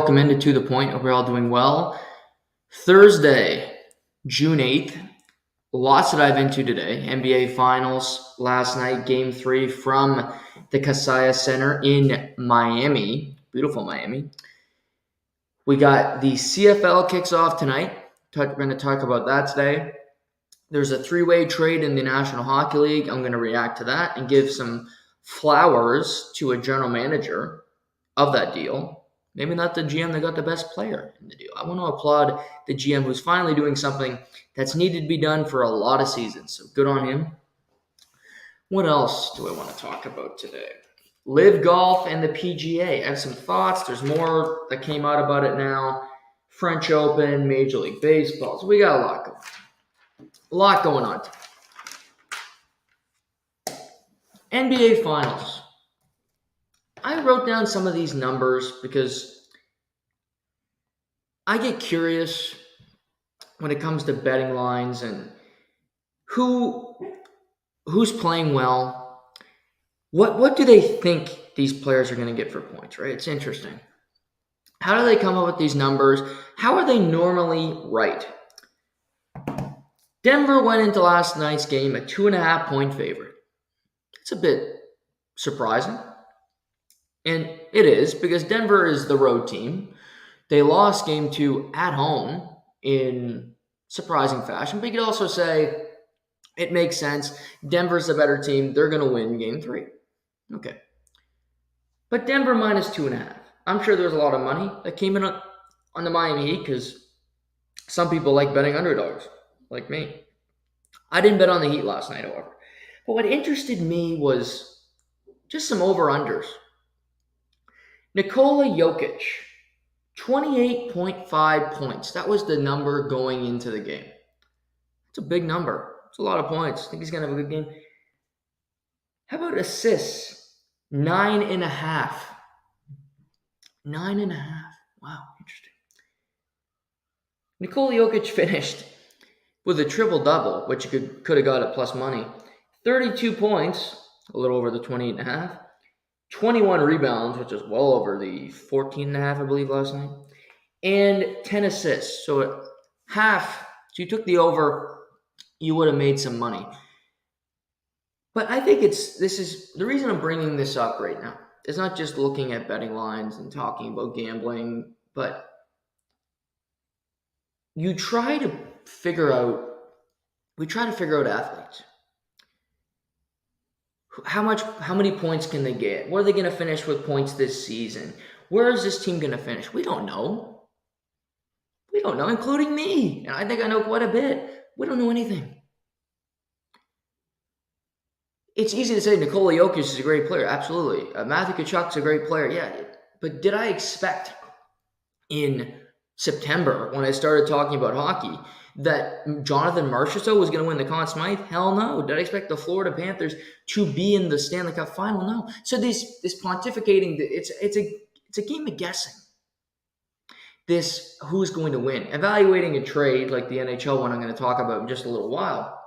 Welcome into To The Point. Hope you're all doing well. Thursday, June 8th. Lots to dive into today. NBA Finals last night, Game 3 from the Kaseya Center in Miami. Beautiful Miami. We got the CFL kicks off tonight. We're going to talk about that today. There's a three-way trade in the National Hockey League. I'm going to react to that and give some flowers to a general manager of that deal. Maybe not the GM that got the best player in the deal. I want to applaud the GM who's finally doing something that's needed to be done for a lot of seasons. So good on him. What else do I want to talk about today? Live Golf and the PGA. I have some thoughts. There's more that came out about it now. French Open, Major League Baseball. So we got a lot going on. NBA Finals. I wrote down some of these numbers because I get curious when it comes to betting lines and who's playing well. What do they think these players are going to get for points, right? It's interesting. How do they come up with these numbers? How are they normally right? Denver went into last night's game a 2.5-point favorite. It's a bit surprising. And it is, because Denver is the road team. They lost game 2 at home in surprising fashion. But you could also say it makes sense. Denver's the better team. They're going to win game 3. Okay. But Denver minus 2.5. I'm sure there's a lot of money that came in on the Miami Heat because some people like betting underdogs, like me. I didn't bet on the Heat last night, however. But what interested me was just some over-unders. Nikola Jokic, 28.5 points. That was the number going into the game. It's a big number. It's a lot of points. I think he's going to have a good game. How about assists? 9.5. 9.5. Wow, interesting. Nikola Jokic finished with a triple-double, which you could have got at plus money. 32 points, a little over the 28.5. 21 rebounds, which is well over the 14.5, I believe, last night. And 10 assists. So half. So you took the over, you would have made some money. But I think this is the reason I'm bringing this up right now. It's not just looking at betting lines and talking about gambling, but we try to figure out athletes. How many points can they get? What are they going to finish with points this season? Where is this team going to finish? We don't know. We don't know, including me. And I think I know quite a bit. We don't know anything. It's easy to say Nikola Jokic is a great player. Absolutely. Matthew Tkachuk's a great player. Yeah. But did I expect in September, when I started talking about hockey, that Jonathan Marchessault was going to win the Conn Smythe? Hell no. Did I expect the Florida Panthers to be in the Stanley Cup Final? No. So this pontificating, it's a game of guessing. This who's going to win. Evaluating a trade like the NHL one I'm going to talk about in just a little while,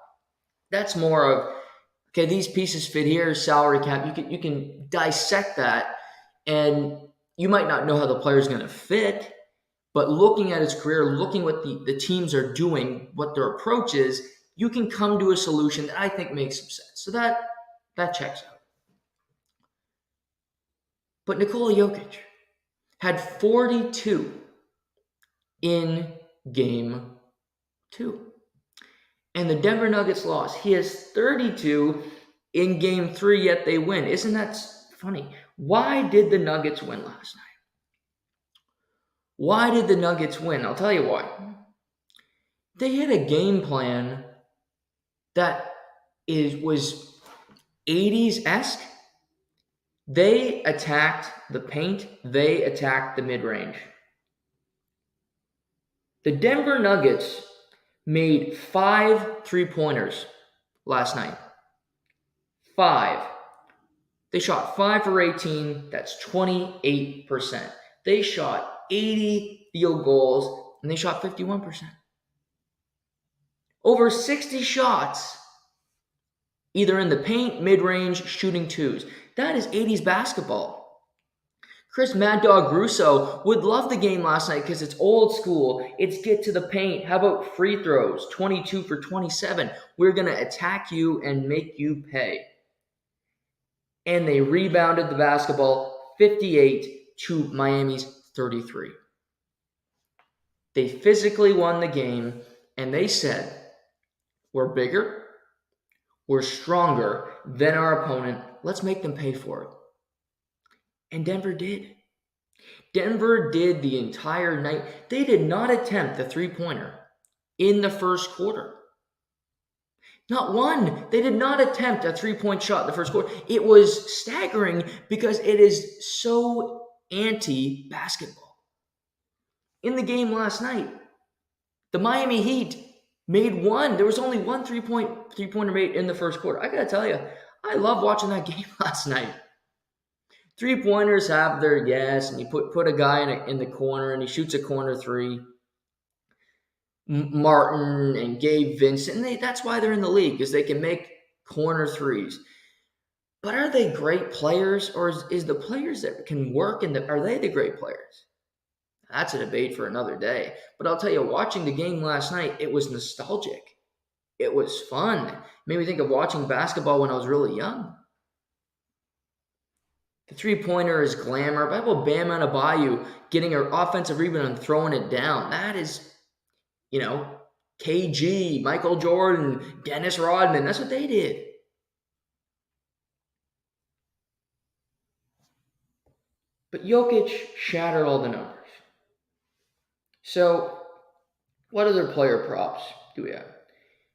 that's more of, okay, these pieces fit here, salary cap. You can dissect that, and you might not know how the player's going to fit, but looking at his career, looking what the teams are doing, what their approach is, you can come to a solution that I think makes some sense. So that checks out. But Nikola Jokic had 42 in game 2. And the Denver Nuggets lost. He has 32 in game 3, yet they win. Isn't that funny? Why did the Nuggets win last night? Why did the Nuggets win? I'll tell you why. They had a game plan that was 80s-esque. They attacked the paint. They attacked the mid-range. The Denver Nuggets made 5 3-pointers last night. 5. They shot 5 for 18. That's 28%. They shot 80 field goals, and they shot 51%. Over 60 shots, either in the paint, mid-range, shooting twos. That is 80s basketball. Chris Mad Dog Russo would love the game last night because it's old school. It's get to the paint. How about free throws? 22 for 27. We're going to attack you and make you pay. And they rebounded the basketball 58 to Miami's 33. They physically won the game, and they said, we're bigger, we're stronger than our opponent. Let's make them pay for it. And Denver did. Denver did the entire night. They did not attempt the three-pointer in the first quarter. Not one. They did not attempt a three-point shot in the first quarter. It was staggering because it is so anti-basketball. In the game last night, the Miami Heat made one. There was only one three-pointer made in the first quarter. I got to tell you, I love watching that game last night. Three-pointers have their yes, and you put a guy in the corner, and he shoots a corner three. Martin and Gabe Vincent, that's why they're in the league, because they can make corner threes. But are they great players, or is the players that can work are they the great players? That's a debate for another day. But I'll tell you, watching the game last night, it was nostalgic. It was fun. It made me think of watching basketball when I was really young. The three-pointer is glamour. But how about Bam Adebayo getting an offensive rebound and throwing it down? That is, KG, Michael Jordan, Dennis Rodman. That's what they did. But Jokic shattered all the numbers. So, what other player props do we have?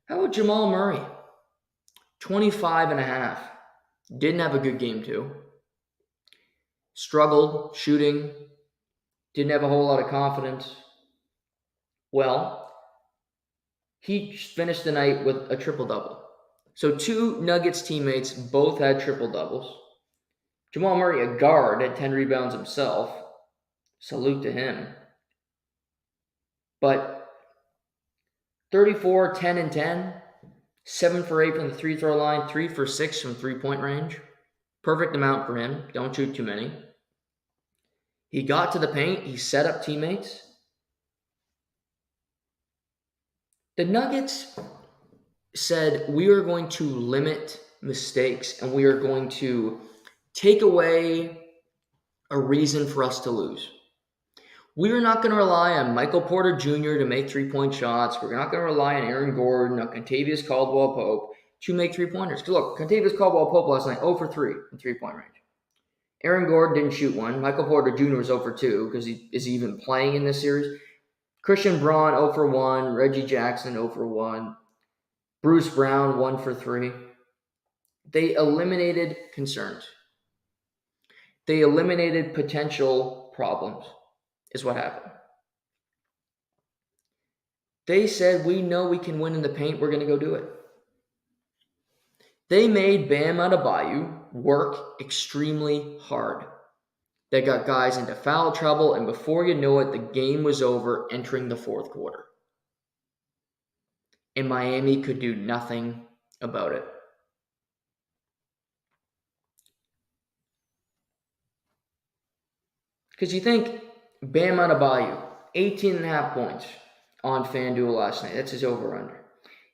How about Jamal Murray? 25 and a half. Didn't have a good game, too. Struggled shooting. Didn't have a whole lot of confidence. Well, he finished the night with a triple-double. So 2 Nuggets teammates both had triple-doubles. Jamal Murray, a guard, had 10 rebounds himself. Salute to him. But 34, 10, and 10. 7 for 8 from the free-throw line. 3 for 6 from three-point range. Perfect amount for him. Don't shoot too many. He got to the paint. He set up teammates. The Nuggets said, we are going to limit mistakes and we are going to take away a reason for us to lose. We are not going to rely on Michael Porter Jr. to make three-point shots. We're not going to rely on Aaron Gordon or Kentavious Caldwell-Pope to make three-pointers. Because look, Kentavious Caldwell-Pope last night, 0 for 3 in three-point range. Aaron Gordon didn't shoot one. Michael Porter Jr. was 0 for 2 because is he even playing in this series? Christian Braun 0 for 1. Reggie Jackson 0 for 1. Bruce Brown 1 for 3. They eliminated concerns. They eliminated potential problems, is what happened. They said, we know we can win in the paint. We're going to go do it. They made Bam Adebayo work extremely hard. They got guys into foul trouble, and before you know it, the game was over entering the fourth quarter. And Miami could do nothing about it. Because you think Bam Adebayo, 18 and a half points on FanDuel last night. That's his over-under.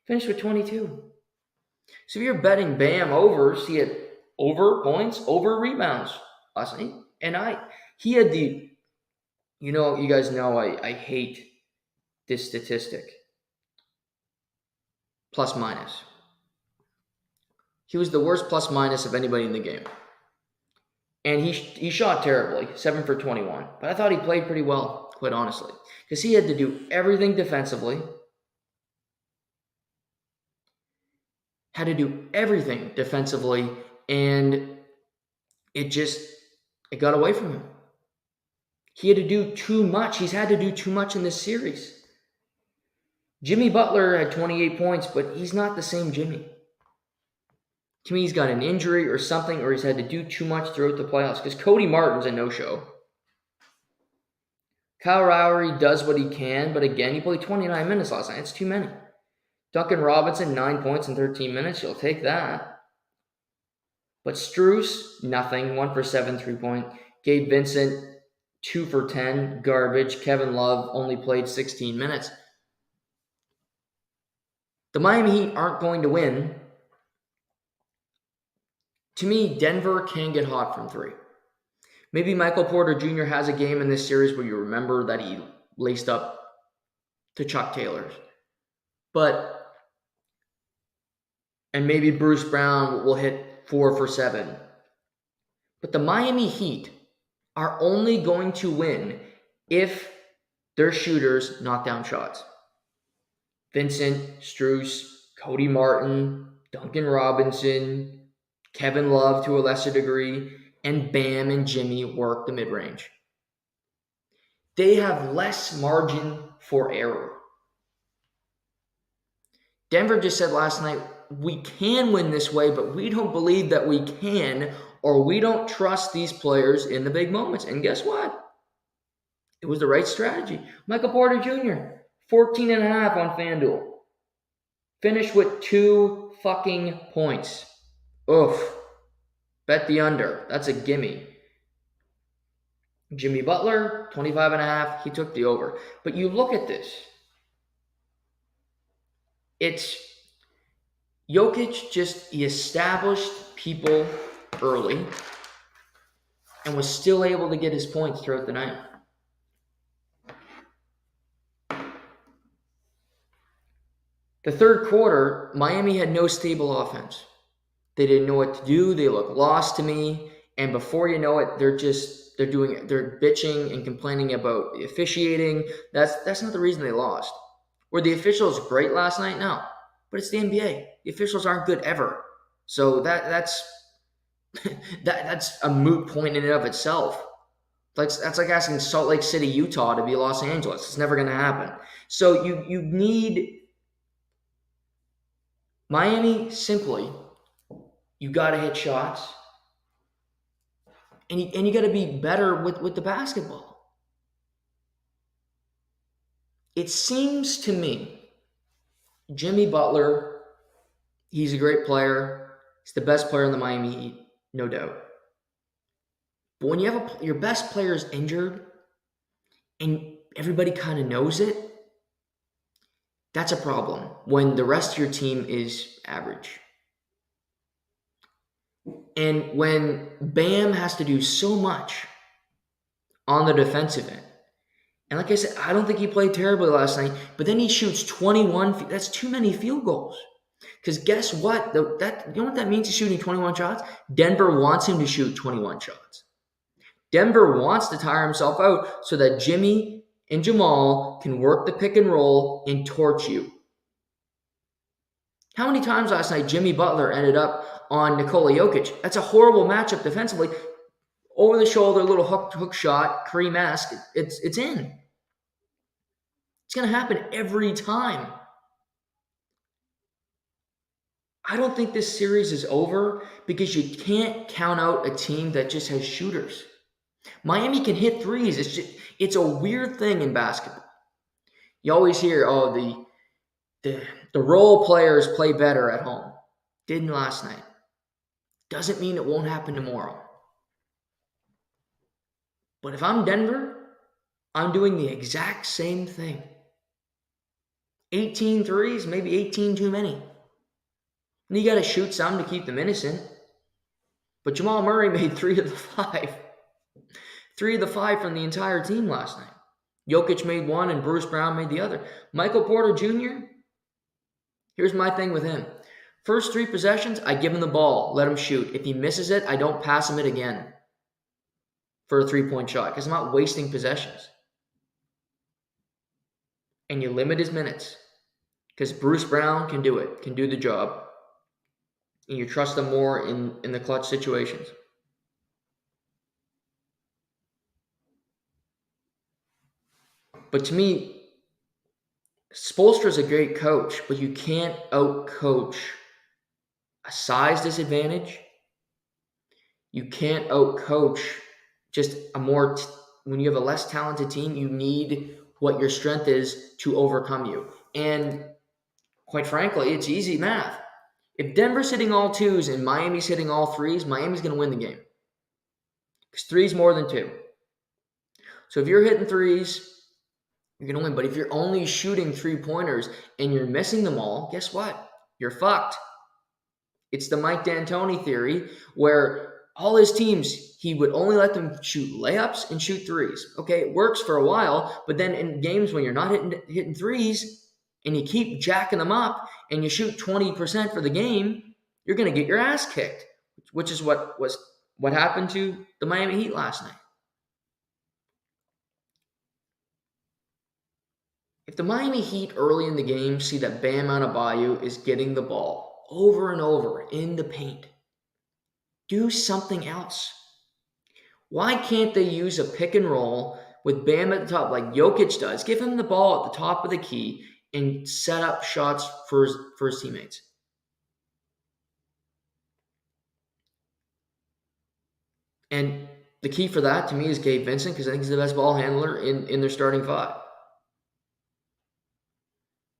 Finished with 22. So if you're betting Bam overs, he had over points, over rebounds last night. And he had you guys know I hate this statistic. Plus minus. He was the worst plus minus of anybody in the game. And he shot terribly, 7 for 21. But I thought he played pretty well, quite honestly. Because he had to do everything defensively. Had to do everything defensively. And it got away from him. He had to do too much. He's had to do too much in this series. Jimmy Butler had 28 points, but he's not the same Jimmy. To me, he's got an injury or something, or he's had to do too much throughout the playoffs. Because Cody Martin's a no-show. Kyle Lowry does what he can, but again, he played 29 minutes last night. It's too many. Duncan Robinson, 9 points in 13 minutes. You'll take that. But Strus, nothing. 1 for 7 3-point. Gabe Vincent, 2 for 10, garbage. Kevin Love only played 16 minutes. The Miami Heat aren't going to win. To me, Denver can get hot from three. Maybe Michael Porter Jr. has a game in this series where you remember that he laced up to Chuck Taylor's. And maybe Bruce Brown will hit 4 for 7. But the Miami Heat are only going to win if their shooters knock down shots. Vincent, Strus, Cody Martin, Duncan Robinson, Kevin Love to a lesser degree, and Bam and Jimmy work the mid-range. They have less margin for error. Denver just said last night, we can win this way, but we don't believe that we can, or we don't trust these players in the big moments. And guess what? It was the right strategy. Michael Porter Jr., 14.5 on FanDuel. Finished with 2 fucking points. Oof. Bet the under. That's a gimme. Jimmy Butler, 25.5. He took the over. But you look at this. It's Jokic he established people early and was still able to get his points throughout the night. The third quarter, Miami had no stable offense. They didn't know what to do. They looked lost to me. And before you know it, they're bitching and complaining about the officiating. That's not the reason they lost. Were the officials great last night? No. But it's the NBA. The officials aren't good ever. So that's a moot point in and of itself. That's like asking Salt Lake City, Utah to be Los Angeles. It's never going to happen. So you need Miami simply, you got to hit shots. And you got to be better with the basketball. It seems to me, Jimmy Butler, he's a great player. He's the best player in the Miami Heat, no doubt. But when you have your best player is injured and everybody kind of knows it, that's a problem when the rest of your team is average. And when Bam has to do so much on the defensive end, and like I said, I don't think he played terribly last night, but then he shoots 21. That's too many field goals. Because guess what? You know what that means, he's shooting 21 shots? Denver wants him to shoot 21 shots. Denver wants to tire himself out so that Jimmy and Jamal can work the pick and roll and torch you. How many times last night Jimmy Butler ended up on Nikola Jokic? That's a horrible matchup defensively. Over the shoulder, little hook shot, Kareem-esque. It's in. It's going to happen every time. I don't think this series is over because you can't count out a team that just has shooters. Miami can hit threes. It's a weird thing in basketball. You always hear, the role players play better at home. Didn't last night. Doesn't mean it won't happen tomorrow. But if I'm Denver, I'm doing the exact same thing. 18 threes, maybe 18 too many. And you got to shoot some to keep them innocent. But Jamal Murray made 3 of the 5. 3 of the 5 from the entire team last night. Jokic made 1 and Bruce Brown made the other. Michael Porter Jr., here's my thing with him. First 3 possessions, I give him the ball, let him shoot. If he misses it, I don't pass him it again for a 3-point shot because I'm not wasting possessions. And you limit his minutes because Bruce Brown can do it, can do the job. And you trust him more in the clutch situations. But to me, Spoelstra's a great coach, but you can't out-coach a size disadvantage. You can't out-coach just when you have a less talented team, you need what your strength is to overcome you. And quite frankly, it's easy math. If Denver's hitting all 2s and Miami's hitting all 3s, Miami's going to win the game. Because 3 is more than 2. So if you're hitting threes, you're going to win. But if you're only shooting 3-pointers and you're missing them all, guess what? You're fucked. It's the Mike D'Antoni theory, where all his teams, he would only let them shoot layups and shoot threes. Okay, it works for a while, but then in games when you're not hitting threes and you keep jacking them up and you shoot 20% for the game, you're going to get your ass kicked, which is what happened to the Miami Heat last night. If the Miami Heat early in the game see that Bam Adebayo is getting the ball over and over in the paint, do something else. Why can't they use a pick and roll with Bam at the top like Jokic does? Give him the ball at the top of the key and set up shots for his teammates. And the key for that, to me, is Gabe Vincent, because I think he's the best ball handler in their starting 5.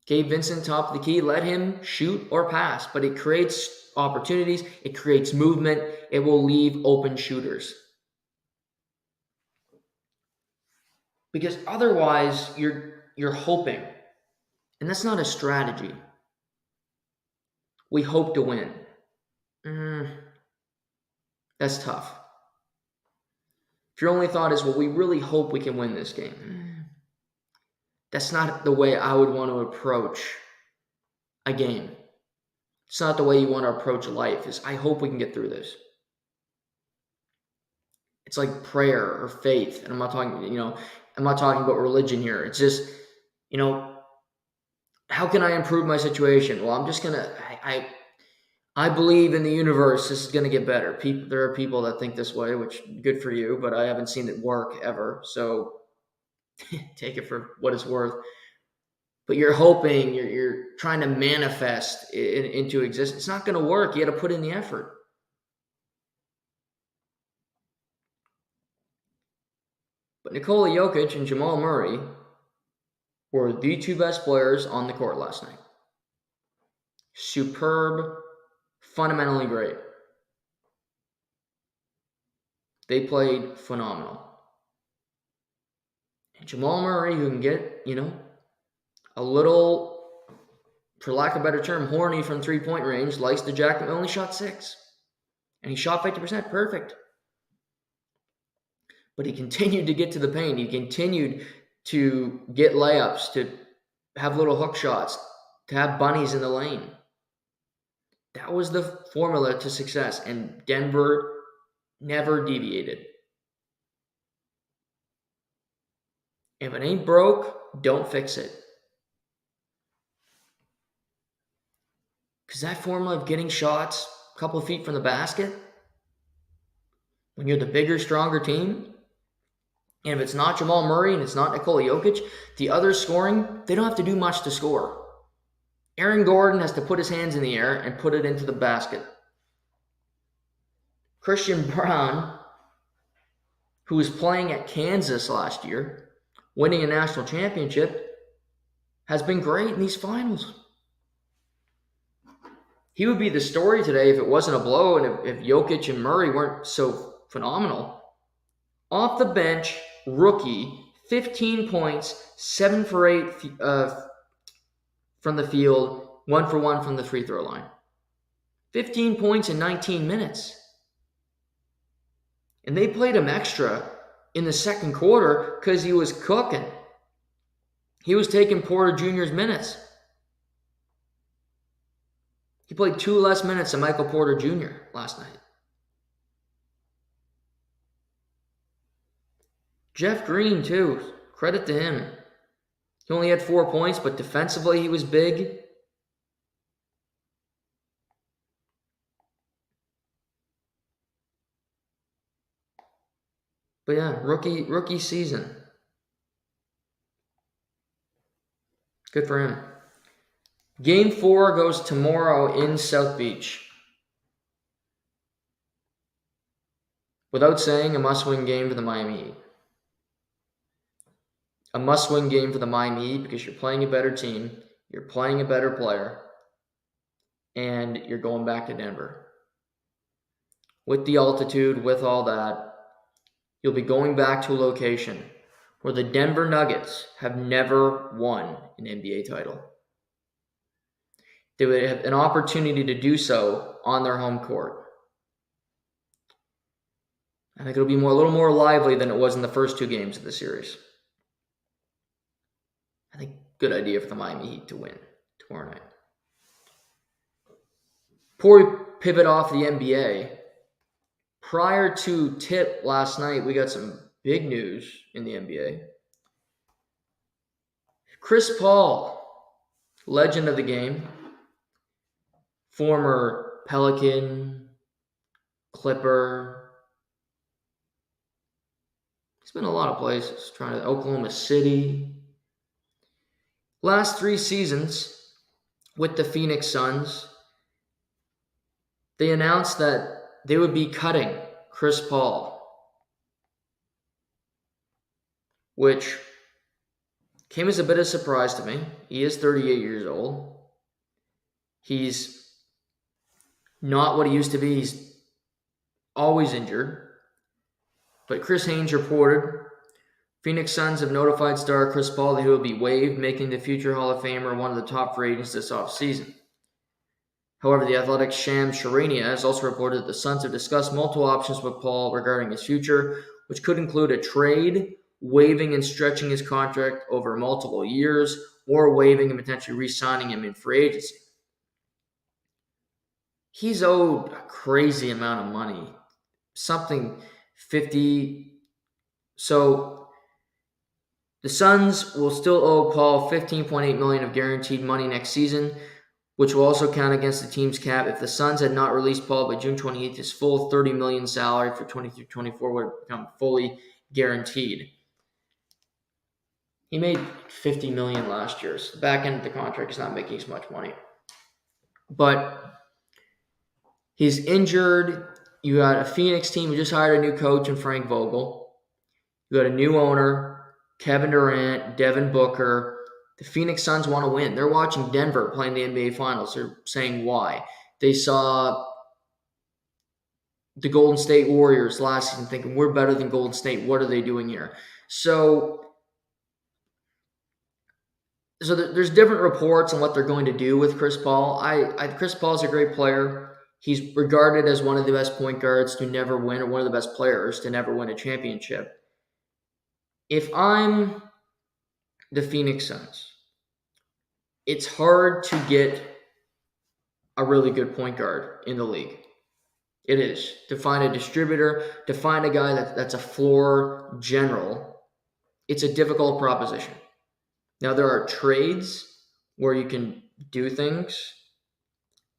Gabe Vincent, top of the key, let him shoot or pass, but it creates opportunities, it creates movement, it will leave open shooters. Because otherwise, you're hoping, and that's not a strategy. We hope to win. That's tough. If your only thought is, well, we really hope we can win this game, that's not the way I would want to approach a game. It's not the way you want to approach life, is I hope we can get through this. It's like prayer or faith. And I'm not talking about religion here. It's just, how can I improve my situation? Well, I'm just going to, I believe in the universe, this is going to get better. There are people that think this way, which good for you, but I haven't seen it work ever. So take it for what it's worth. But you're hoping, you're trying to manifest into existence. It's not going to work. You got to put in the effort. But Nikola Jokic and Jamal Murray were the 2 best players on the court last night. Superb, fundamentally great. They played phenomenal. And Jamal Murray, who can get, a little, for lack of a better term, horny from 3-point range, likes to jack them, only shot 6. And he shot 50%, perfect. But he continued to get to the paint. He continued to get layups, to have little hook shots, to have bunnies in the lane. That was the formula to success, and Denver never deviated. If it ain't broke, don't fix it. Because that formula of getting shots a couple of feet from the basket, when you're the bigger, stronger team, and if it's not Jamal Murray and it's not Nikola Jokic, the others scoring, they don't have to do much to score. Aaron Gordon has to put his hands in the air and put it into the basket. Christian Braun, who was playing at Kansas last year, winning a national championship, has been great in these finals. He would be the story today if it wasn't a blow and if Jokic and Murray weren't so phenomenal. Off the bench, rookie, 15 points, 7 for 8 from the field, 1 for 1 from the free throw line. 15 points in 19 minutes. And they played him extra in the second quarter because he was cooking. He was taking Porter Jr.'s minutes. He played 2 less minutes than Michael Porter Jr. last night. Jeff Green, too. Credit to him. He only had 4 points, but defensively he was big. But yeah, rookie season. Good for him. Game 4 goes tomorrow in South Beach. Without saying, a must-win game for the Miami Heat. A must-win game for the Miami Heat because you're playing a better team, you're playing a better player, and you're going back to Denver. With the altitude, with all that, You'll be going back to a location where the Denver Nuggets have never won an NBA title. They would have an opportunity to do so on their home court. I think it'll be a little more lively than it was in the first two games of the series. I think good idea for the Miami Heat to win tomorrow night. Before we pivot off the NBA, prior to tip last night, we got some big news in the NBA. Chris Paul, legend of the game, former Pelican, Clipper. He's been a lot of places, trying to Oklahoma City. Last 3 seasons with the Phoenix Suns, they announced that they would be cutting Chris Paul, which came as a bit of a surprise to me. He is 38 years old. He's not what he used to be. He's always injured. But Chris Haynes reported, Phoenix Suns have notified star Chris Paul that he will be waived, making the future Hall of Famer one of the top free agents this offseason. However, the Athletic's Shams Charania has also reported that the Suns have discussed multiple options with Paul regarding his future, which could include a trade, waiving and stretching his contract over multiple years, or waiving and potentially re-signing him in free agency. He's owed a crazy amount of money, something 50. So the Suns will still owe Paul $15.8 million of guaranteed money next season, which will also count against the team's cap. If the Suns had not released Paul by June 28th, his full $30 million salary for 23-24 would have become fully guaranteed. He made $50 million last year, so the back end of the contract is not making as much money. But he's injured. You got a Phoenix team who just hired a new coach in Frank Vogel. You got a new owner, Kevin Durant, Devin Booker. The Phoenix Suns want to win. They're watching Denver playing the NBA Finals. They're saying why. They saw the Golden State Warriors last season thinking, we're better than Golden State. What are they doing here? So there's different reports on what they're going to do with Chris Paul. Chris Paul's a great player. He's regarded as one of the best point guards to never win, or one of the best players to never win a championship. If I'm the Phoenix Suns, it's hard to get a really good point guard in the league. It is. To find a distributor, to find a guy that's a floor general, it's a difficult proposition. Now, there are trades where you can do things.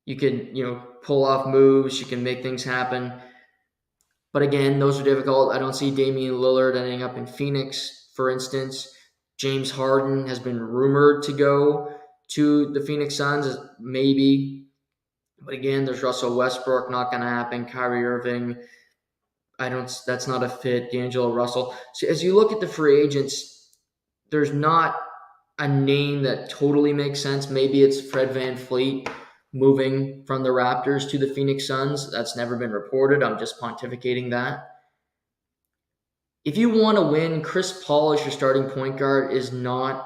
You can, pull off moves. You can make things happen. But again, those are difficult. I don't see Damian Lillard ending up in Phoenix, for instance. James Harden has been rumored to go to the Phoenix Suns, maybe. But again, there's Russell Westbrook, not going to happen. Kyrie Irving, that's not a fit. D'Angelo Russell. So as you look at the free agents, there's not a name that totally makes sense. Maybe it's Fred VanVleet moving from the Raptors to the Phoenix Suns. That's never been reported. I'm just pontificating that. If you want to win, Chris Paul as your starting point guard is not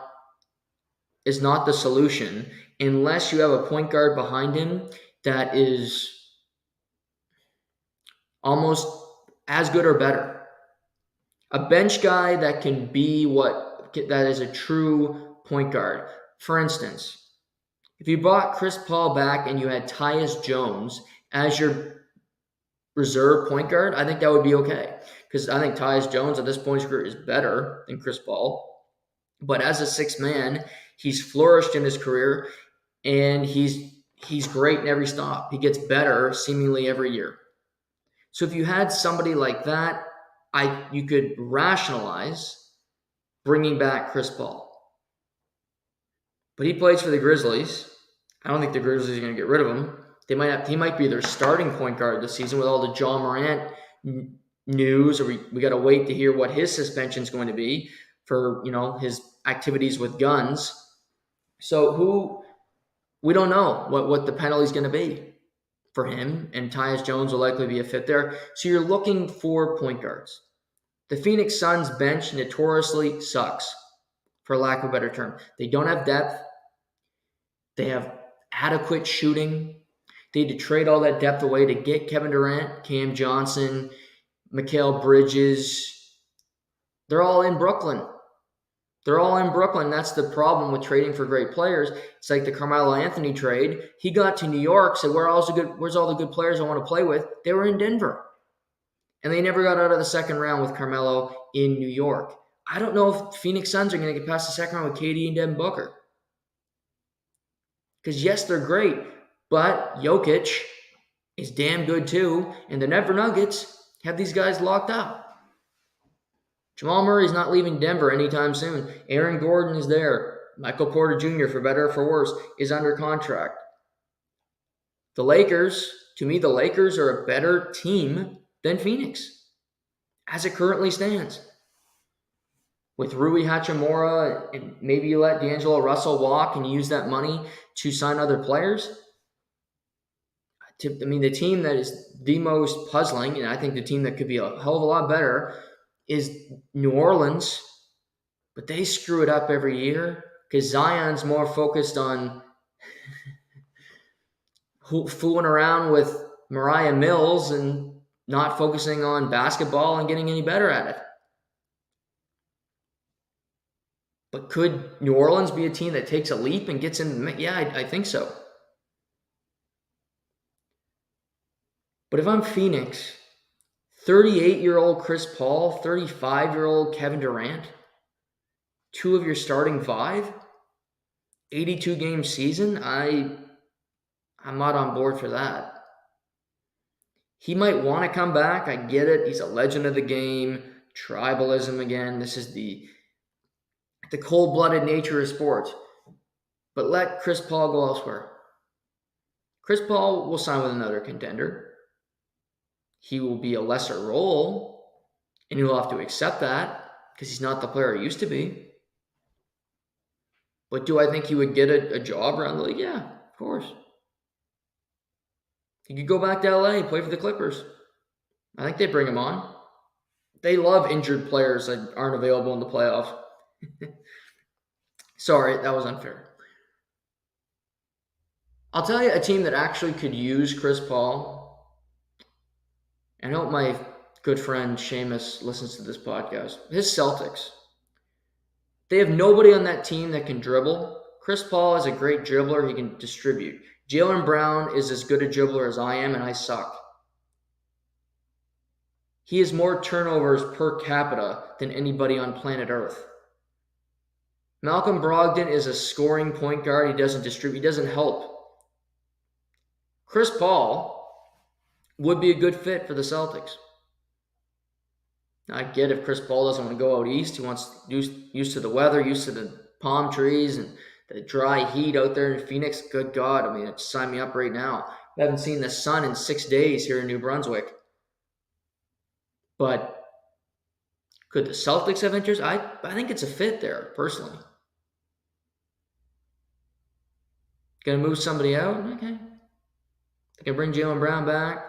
the solution unless you have a point guard behind him that is almost as good or better. A bench guy that can be that is a true point guard. For instance, if you brought Chris Paul back and you had Tyus Jones as your reserve point guard, I think that would be okay. Because I think Tyus Jones at this point in his career is better than Chris Paul. But as a sixth man, he's flourished in his career, and he's great in every stop. He gets better seemingly every year. So if you had somebody like that, you could rationalize bringing back Chris Paul. But he plays for the Grizzlies. I don't think the Grizzlies are going to get rid of him. He might be their starting point guard this season with all the John Morant news. Or we got to wait to hear what his suspension is going to be for his activities with guns. So we don't know what the penalty is going to be for him, and Tyus Jones will likely be a fit there. So you're looking for point guards. The Phoenix Suns bench notoriously sucks, for lack of a better term. They don't have depth. They have adequate shooting. They had to trade all that depth away to get Kevin Durant, Cam Johnson, Mikal Bridges. They're all in Brooklyn. That's the problem with trading for great players. It's like the Carmelo Anthony trade. He got to New York, said, where's all the good players I want to play with? They were in Denver. And they never got out of the second round with Carmelo in New York. I don't know if Phoenix Suns are going to get past the second round with KD and Devin Booker. Because yes, they're great, but Jokic is damn good too. And the Denver Nuggets have these guys locked up. Jamal Murray's not leaving Denver anytime soon. Aaron Gordon is there. Michael Porter Jr., for better or for worse, is under contract. The Lakers are a better team than Phoenix, as it currently stands. With Rui Hachimura, and maybe you let D'Angelo Russell walk and use that money to sign other players. The team that is the most puzzling, and I think the team that could be a hell of a lot better, is New Orleans, but they screw it up every year because Zion's more focused on fooling around with Mariah Mills and not focusing on basketball and getting any better at it. But could New Orleans be a team that takes a leap and gets in? Yeah, I think so. But if I'm Phoenix, 38-year-old Chris Paul, 35-year-old Kevin Durant, two of your starting five, 82-game season, I'm not on board for that. He might want to come back. I get it. He's a legend of the game. Tribalism again. This is the cold-blooded nature of sports. But let Chris Paul go elsewhere. Chris Paul will sign with another contender. He will be a lesser role, and he'll have to accept that because he's not the player he used to be. But do I think he would get a job around the league? Yeah, of course. He could go back to LA, play for the Clippers. I think they'd bring him on. They love injured players that aren't available in the playoffs. Sorry, that was unfair. I'll tell you a team that actually could use Chris Paul. I hope my good friend Seamus listens to this podcast. His Celtics. They have nobody on that team that can dribble. Chris Paul is a great dribbler. He can distribute. Jaylen Brown is as good a dribbler as I am, and I suck. He has more turnovers per capita than anybody on planet Earth. Malcolm Brogdon is a scoring point guard. He doesn't distribute. He doesn't help. Chris Paul would be a good fit for the Celtics. I get if Chris Paul doesn't want to go out east. He wants used to the weather, used to the palm trees and the dry heat out there in Phoenix. Good God, I mean, sign me up right now. I haven't seen the sun in 6 days here in New Brunswick. But could the Celtics have interest? I think it's a fit there, personally. Gonna move somebody out? Okay. They can bring Jaylen Brown back.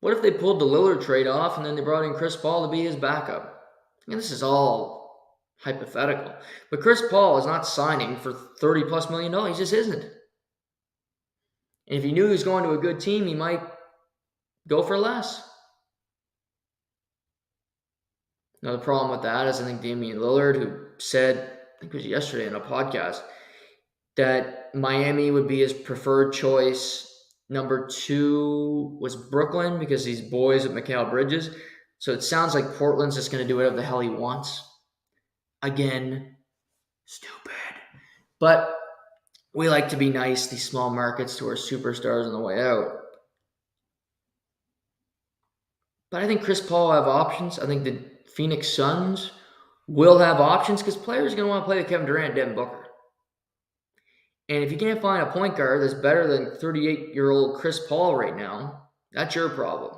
What if they pulled the Lillard trade off and then they brought in Chris Paul to be his backup? I mean, this is all hypothetical. But Chris Paul is not signing for $30+ million. He just isn't. And if he knew he was going to a good team, he might go for less. Now, the problem with that is I think Damian Lillard, who said, I think it was yesterday in a podcast, that Miami would be his preferred choice. Number 2 was Brooklyn because he's boys with Mikal Bridges. So it sounds like Portland's just going to do whatever the hell he wants. Again, stupid. But we like to be nice, these small markets, to our superstars on the way out. But I think Chris Paul will have options. I think the Phoenix Suns will have options because players are going to want to play with Kevin Durant and Devin Booker. And if you can't find a point guard that's better than 38-year-old Chris Paul right now, that's your problem.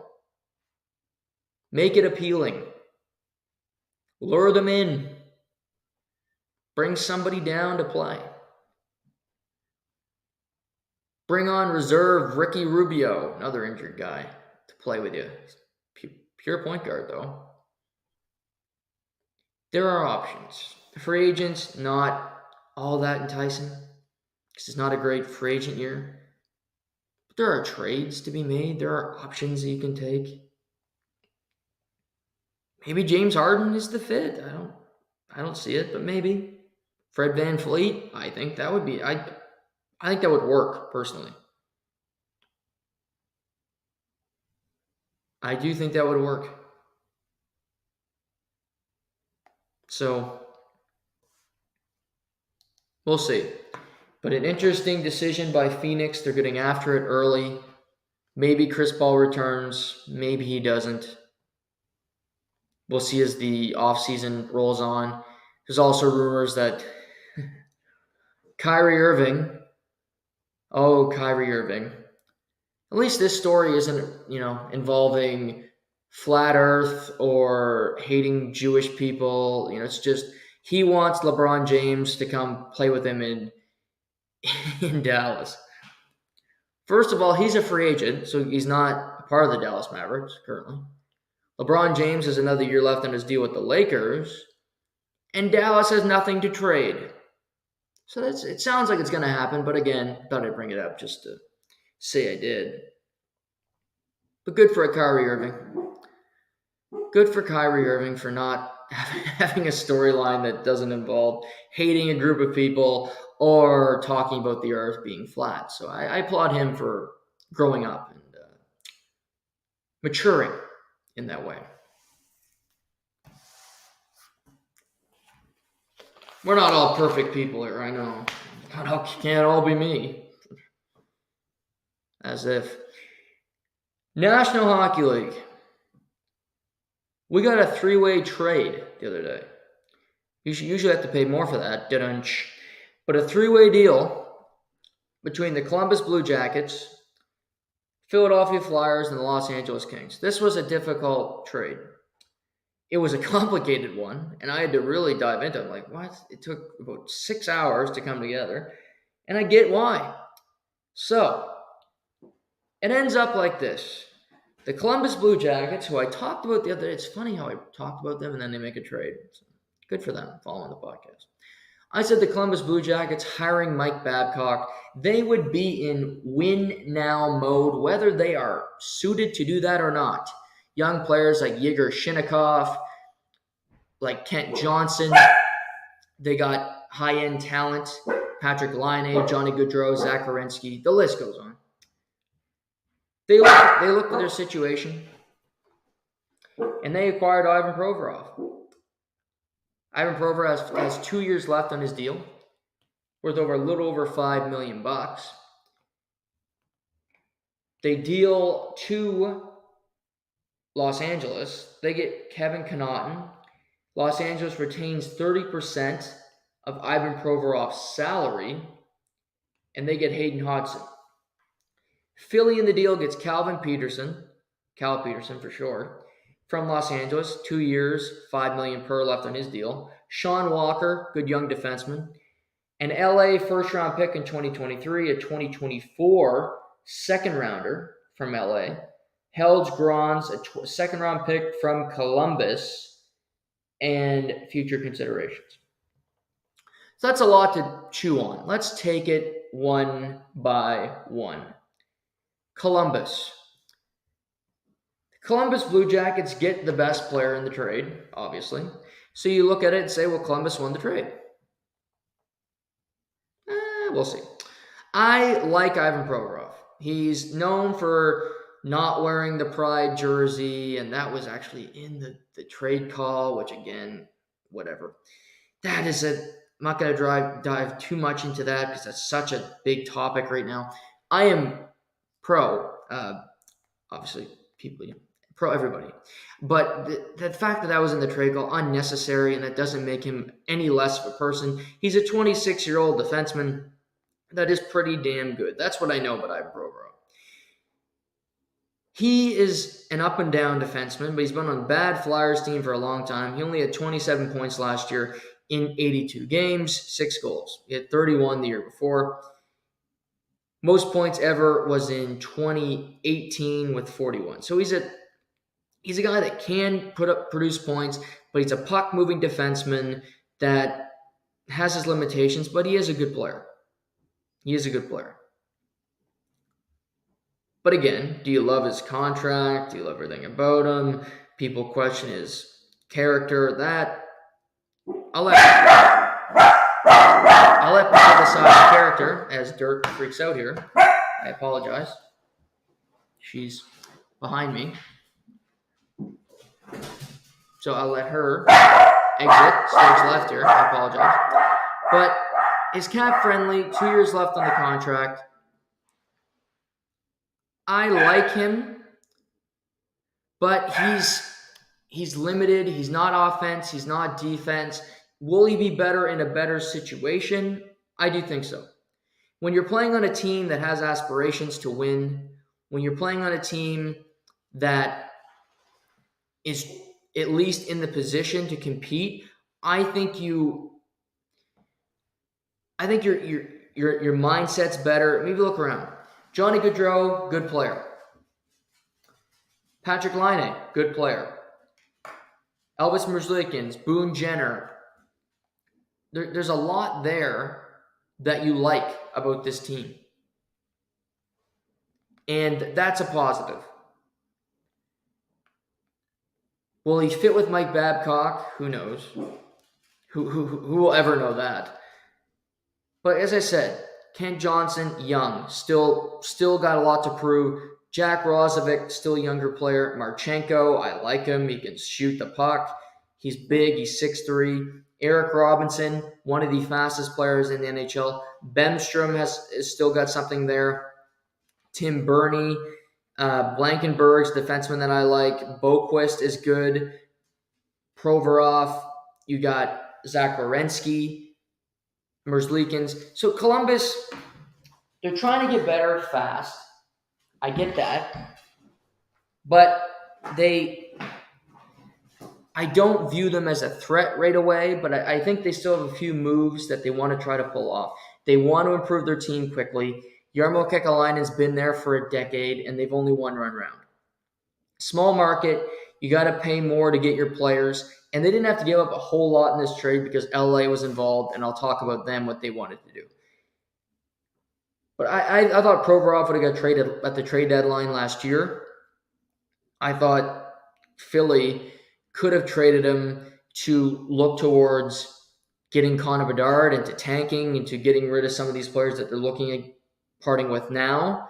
Make it appealing. Lure them in. Bring somebody down to play. Bring on reserve Ricky Rubio, another injured guy, to play with you. Pure point guard, though. There are options. Free agents, not all that enticing because it's not a great free agent year. But there are trades to be made. There are options that you can take. Maybe James Harden is the fit. I don't see it, but maybe. Fred VanVleet, I think that would be I think that would work personally. I do think that would work. So we'll see. But an interesting decision by Phoenix. They're getting after it early. Maybe Chris Paul returns. Maybe he doesn't. We'll see as the offseason rolls on. There's also rumors that Kyrie Irving. At least this story isn't, involving flat Earth or hating Jewish people. It's just he wants LeBron James to come play with him in Dallas. First of all, he's a free agent, so he's not a part of the Dallas Mavericks currently. LeBron James has another year left on his deal with the Lakers, and Dallas has nothing to trade. So it sounds like it's going to happen, but again, thought I'd bring it up just to say I did. But good for Kyrie Irving. Good for Kyrie Irving for not having a storyline that doesn't involve hating a group of people or talking about the earth being flat. So I applaud him for growing up and maturing in that way. We're not all perfect people here, I know. Can't all be me. As if. National Hockey League. We got a 3-way trade the other day. You usually have to pay more for that, but a 3-way deal between the Columbus Blue Jackets, Philadelphia Flyers, and the Los Angeles Kings. This was a difficult trade. It was a complicated one, and I had to really dive into it. Like, what? It took about 6 hours to come together, and I get why. So, it ends up like this. The Columbus Blue Jackets, who I talked about the other day, it's funny how I talked about them and then they make a trade. So, good for them, following the podcast. I said the Columbus Blue Jackets hiring Mike Babcock, they would be in win-now mode, whether they are suited to do that or not. Young players like Yegor Shinnikov, like Kent Johnson. They got high-end talent, Patrick Laine, Johnny Gaudreau, Zach Werenski. The list goes on. They looked at their situation, and they acquired Ivan Provorov. Ivan Provorov has 2 years left on his deal, worth a little over $5 million. They deal to Los Angeles. They get Kevin Connaughton. Los Angeles retains 30% of Ivan Provorov's salary, and they get Hayden Hodgson. Philly in the deal gets Cal Peterson for short, from Los Angeles, 2 years, $5 million per left on his deal. Sean Walker, good young defenseman. An LA first-round pick in 2023, a 2024 second-rounder from LA. Helge Grans, a second-round pick from Columbus, and future considerations. So that's a lot to chew on. Let's take it one by one. Columbus. The Columbus Blue Jackets get the best player in the trade, obviously. So you look at it and say, well, Columbus won the trade. We'll see. I like Ivan Provorov. He's known for not wearing the Pride jersey, and that was actually in the trade call, which again, whatever. That is I'm not going to dive too much into that because that's such a big topic right now. I am pro, obviously, people, pro everybody. But the fact that was in the trade call, unnecessary, and that doesn't make him any less of a person. He's a 26-year-old defenseman that is pretty damn good. That's what I know about Ivan Provorov. He is an up-and-down defenseman, but he's been on a bad Flyers team for a long time. He only had 27 points last year in 82 games, 6 goals. He had 31 the year before. Most points ever was in 2018 with 41. So he's a guy that can produce points, but he's a puck-moving defenseman that has his limitations, but he is a good player. He is a good player. But again, do you love his contract? Do you love everything about him? People question his character. That I'll let people decide his character as Dirk freaks out here. I apologize. She's behind me. So I'll let her exit stage left here. I apologize. But is cap friendly, 2 years left on the contract. I like him, but he's limited. He's not offense. He's not defense. Will he be better in a better situation? I do think so. When you're playing on a team that has aspirations to win, when you're playing on a team that is at least in the position to compete, I think your mindset's better. Maybe look around. Johnny Gaudreau, good player. Patrick Laine, good player. Elvis Merzlikins, Boone Jenner. There's a lot there that you like about this team. And that's a positive. Will he fit with Mike Babcock? Who knows? Who will ever know that? But as I said, Kent Johnson, young, still got a lot to prove. Jack Rozovic, still a younger player. Marchenko, I like him. He can shoot the puck. He's big. He's 6'3". Eric Robinson, one of the fastest players in the NHL. Bemstrom has still got something there. Tim Burney, Blankenberg's defenseman that I like. Boquist is good. Provorov. You got Zach Werenski, Merzlikins. So Columbus, they're trying to get better fast. I get that. But I don't view them as a threat right away, but I think they still have a few moves that they want to try to pull off. They want to improve their team quickly. Jarmo Kekalainen's been there for a decade, and they've only won one round. Small market, you got to pay more to get your players, and they didn't have to give up a whole lot in this trade because LA was involved, and I'll talk about them, what they wanted to do. But I thought Provorov would have got traded at the trade deadline last year. I thought Philly could have traded him to look towards getting Connor Bedard into tanking, into getting rid of some of these players that they're looking at parting with now.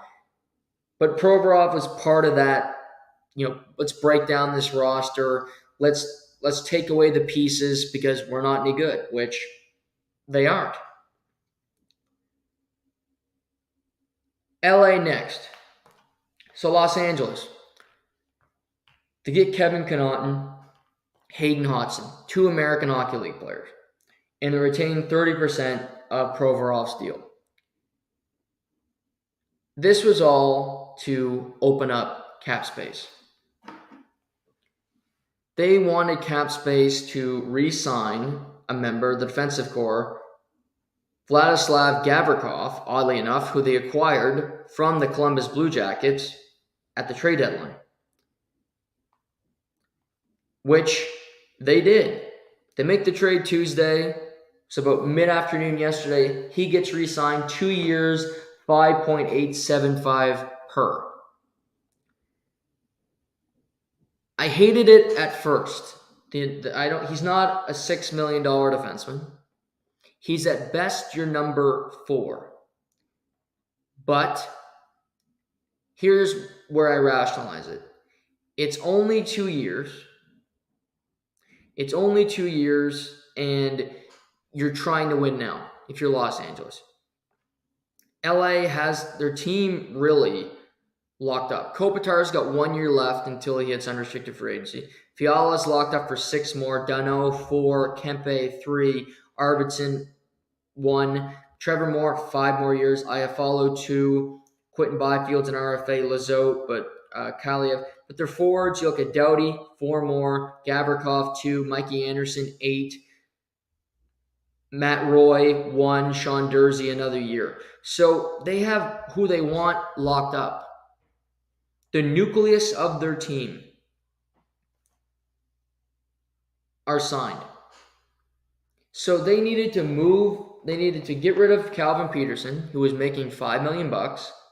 But Provorov was part of that, let's break down this roster. Let's take away the pieces because we're not any good, which they aren't. LA next. So Los Angeles. To get Kevin Connaughton, Hayden Hodgson, 2 American Hockey League players, and to retain 30% of Provorov's deal. This was all to open up cap space. They wanted cap space to re-sign a member of the defensive corps, Vladislav Gavrikov, oddly enough, who they acquired from the Columbus Blue Jackets at the trade deadline. Which they did. They make the trade Tuesday. So about mid-afternoon yesterday, he gets re-signed 2 years, $5.875 per. I hated it at first. He's not a $6 million defenseman. He's at best your number 4. But here's where I rationalize it. It's only 2 years. It's only 2 years, and you're trying to win now if you're Los Angeles. LA has their team really locked up. Kopitar's got 1 year left until he hits unrestricted free agency. Fiala's locked up for 6 more. Dano, 4. Kempe, 3. Arvidsson, 1. Trevor Moore, 5 more years. Iafallo, 2. Quentin Byfield's an RFA. Lizotte, but Kaliev. But they're forwards. You look at Doughty, 4 more. Gavrikov, 2. Mikey Anderson, 8. Matt Roy 1, Sean Dursey another year. So they have who they want locked up. The nucleus of their team are signed. So they needed to get rid of Calvin Peterson, who was making $5 million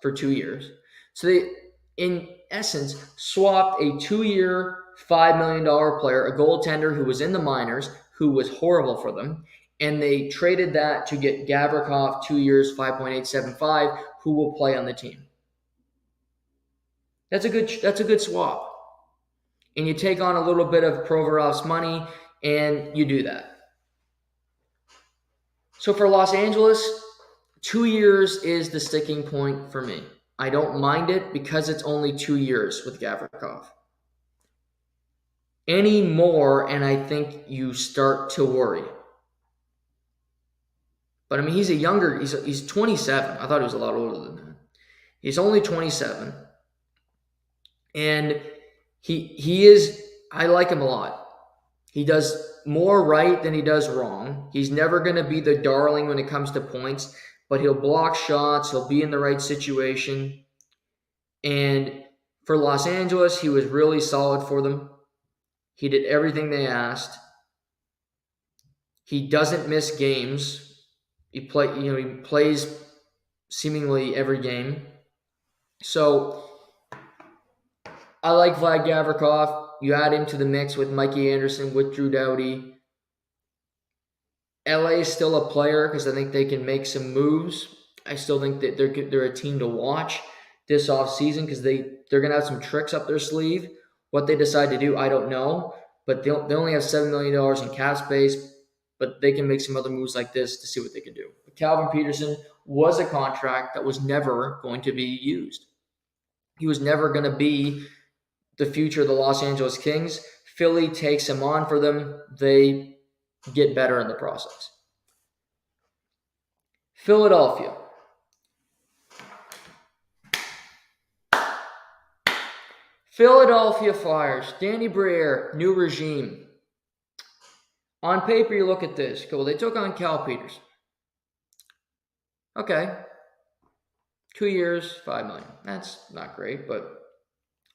for 2 years. So they, in essence, swapped a 2-year, $5 million player, a goaltender who was in the minors, who was horrible for them, and they traded that to get Gavrikov 2 years, 5.875, who will play on the team. That's a good swap. And you take on a little bit of Provorov's money, and you do that. So for Los Angeles, 2 years is the sticking point for me. I don't mind it because it's only 2 years with Gavrikov. Any more, and I think you start to worry. But I mean, he's 27. I thought he was a lot older than that. He's only 27. And I like him a lot. He does more right than he does wrong. He's never going to be the darling when it comes to points, but he'll block shots. He'll be in the right situation. And for Los Angeles, he was really solid for them. He did everything they asked. He doesn't miss games. He plays seemingly every game. So I like Vlad Gavrikov. You add him to the mix with Mikey Anderson, with Drew Doughty. LA is still a player because I think they can make some moves. I still think that they're a team to watch this offseason because they're going to have some tricks up their sleeve. What they decide to do, I don't know. But they only have $7 million in cap space, but they can make some other moves like this to see what they can do. But Calvin Peterson was a contract that was never going to be used. He was never going to be the future of the Los Angeles Kings. Philly takes him on for them. They get better in the process. Philadelphia. Philadelphia Flyers. Danny Briere, new regime. On paper, you look at this. Cool. They took on Cal Peterson. Okay. 2 years, $5 million. That's not great, but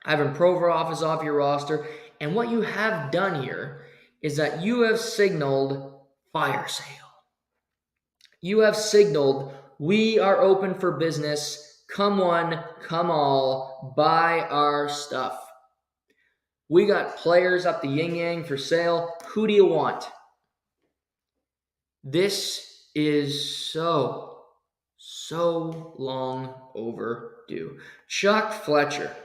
Ivan Provorov is off your roster. And what you have done here is that you have signaled fire sale. You have signaled we are open for business. Come one, come all, buy our stuff. We got players up the yin-yang for sale. Who do you want? This is so long overdue. Chuck Fletcher.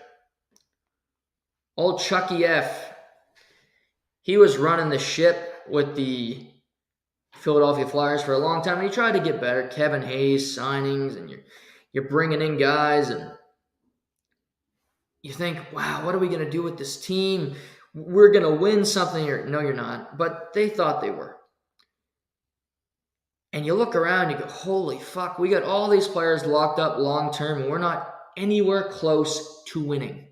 Old Chucky F. He was running the ship with the Philadelphia Flyers for a long time, and he tried to get better. Kevin Hayes signings, and you're bringing in guys, and you think, wow, what are we going to do with this team? We're going to win something here. No, you're not. But they thought they were. And you look around, you go, holy fuck, we got all these players locked up long term, and we're not anywhere close to winning.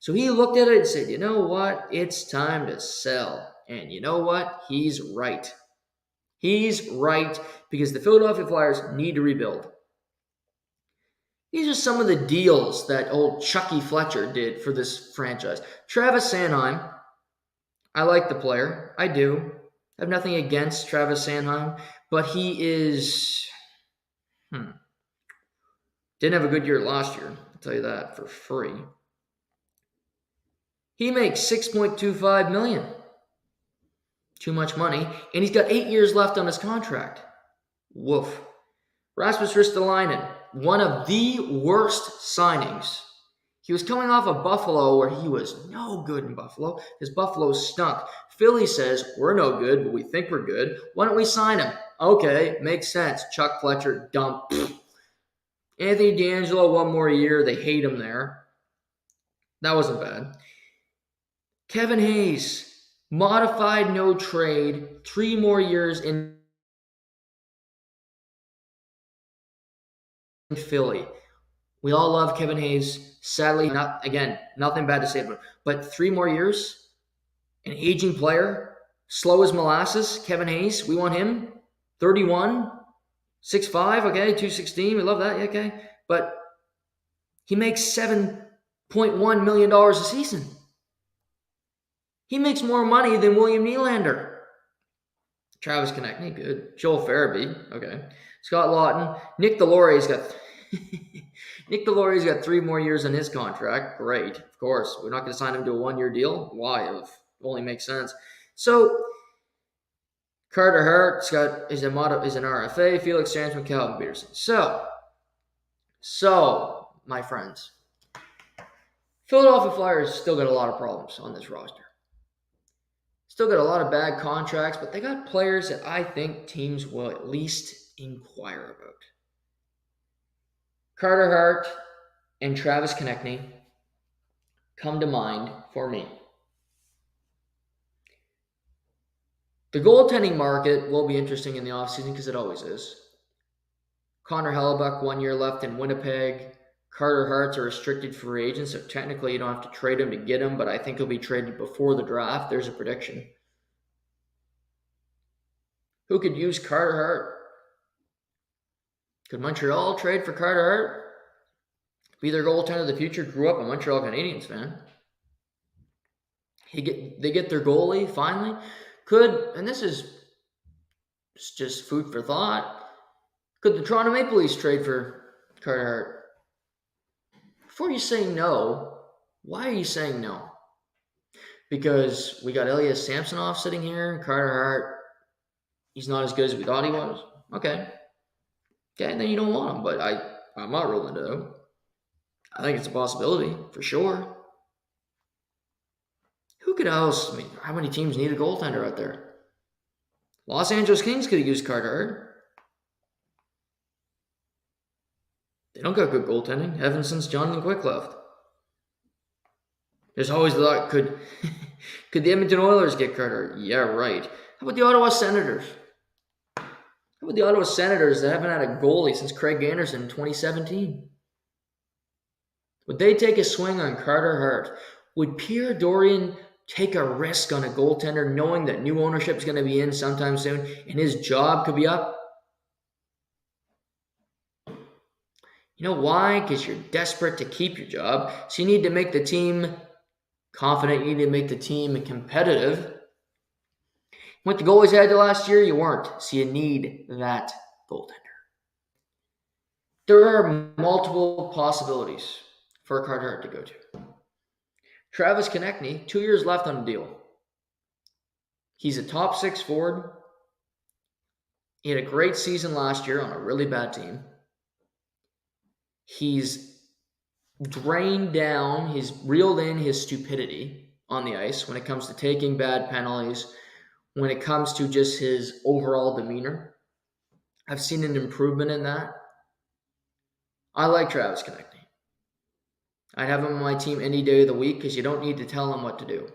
So he looked at it and said, you know what? It's time to sell. And you know what? He's right. He's right because the Philadelphia Flyers need to rebuild. These are some of the deals that old Chucky Fletcher did for this franchise. Travis Sanheim, I like the player. I do. I have nothing against Travis Sanheim, but he is... Didn't have a good year last year. I'll tell you that for free. He makes $6.25 million. Too much money. And he's got 8 years left on his contract. Woof. Rasmus Ristolainen, one of the worst signings. He was coming off of Buffalo where he was no good in Buffalo. His Buffalo stunk. Philly says, we're no good, but we think we're good. Why don't we sign him? Okay, makes sense. Chuck Fletcher, dump. Anthony D'Angelo, 1 more year. They hate him there. That wasn't bad. Kevin Hayes, modified no trade, 3 more years in Philly. We all love Kevin Hayes. Sadly, nothing bad to say about him. But 3 more years, an aging player, slow as molasses, Kevin Hayes, we want him. 31, 6'5", okay, 216. We love that, okay. But he makes $7.1 million a season. He makes more money than William Nylander. Travis Konechny, good. Joel Farabee, okay. Scott Lawton. Nick Deslauriers's got 3 more years on his contract. Great, of course. We're not going to sign him to a 1-year deal. Why? It only makes sense. So Carter Hart is an RFA. Felix Jansen, Calvin Peterson. So my friends, Philadelphia Flyers still got a lot of problems on this roster. Still got a lot of bad contracts, but they got players that I think teams will at least inquire about. Carter Hart and Travis Konechny come to mind for me. The goaltending market will be interesting in the offseason because it always is. Connor Hellebuyck, 1 year left in Winnipeg. Carter Hart's a restricted free agent, so technically you don't have to trade him to get him, but I think he'll be traded before the draft. There's a prediction. Who could use Carter Hart? Could Montreal trade for Carter Hart? Be their goaltender of the future. Grew up a Montreal Canadiens fan. They get their goalie finally. And this is just food for thought, could the Toronto Maple Leafs trade for Carter Hart? Before you say no, why are you saying no? Because we got Elias Samsonov sitting here, Carter Hart, he's not as good as we thought he was. Okay, then you don't want him, but I'm not ruling it out. I think it's a possibility, for sure. Who could else? I mean, how many teams need a goaltender out there? Los Angeles Kings could have used Carter Hart. They don't got good goaltending. Ever since Jonathan Quick left. There's always the thought, could the Edmonton Oilers get Carter? Yeah, right. How about the Ottawa Senators? How about the Ottawa Senators that haven't had a goalie since Craig Anderson in 2017? Would they take a swing on Carter Hart? Would Pierre Dorion take a risk on a goaltender knowing that new ownership is going to be in sometime soon and his job could be up? You know why? Because you're desperate to keep your job. So you need to make the team confident. You need to make the team competitive. With the goalies you had last year, you weren't. So you need that goaltender. There are multiple possibilities for Carter Hart to go to. Travis Konechny, 2 years left on the deal. He's a top 6 forward. He had a great season last year on a really bad team. He's drained down, he's reeled in his stupidity on the ice when it comes to taking bad penalties, when it comes to just his overall demeanor. I've seen an improvement in that. I like Travis Konechny. I'd have him on my team any day of the week because you don't need to tell him what to do.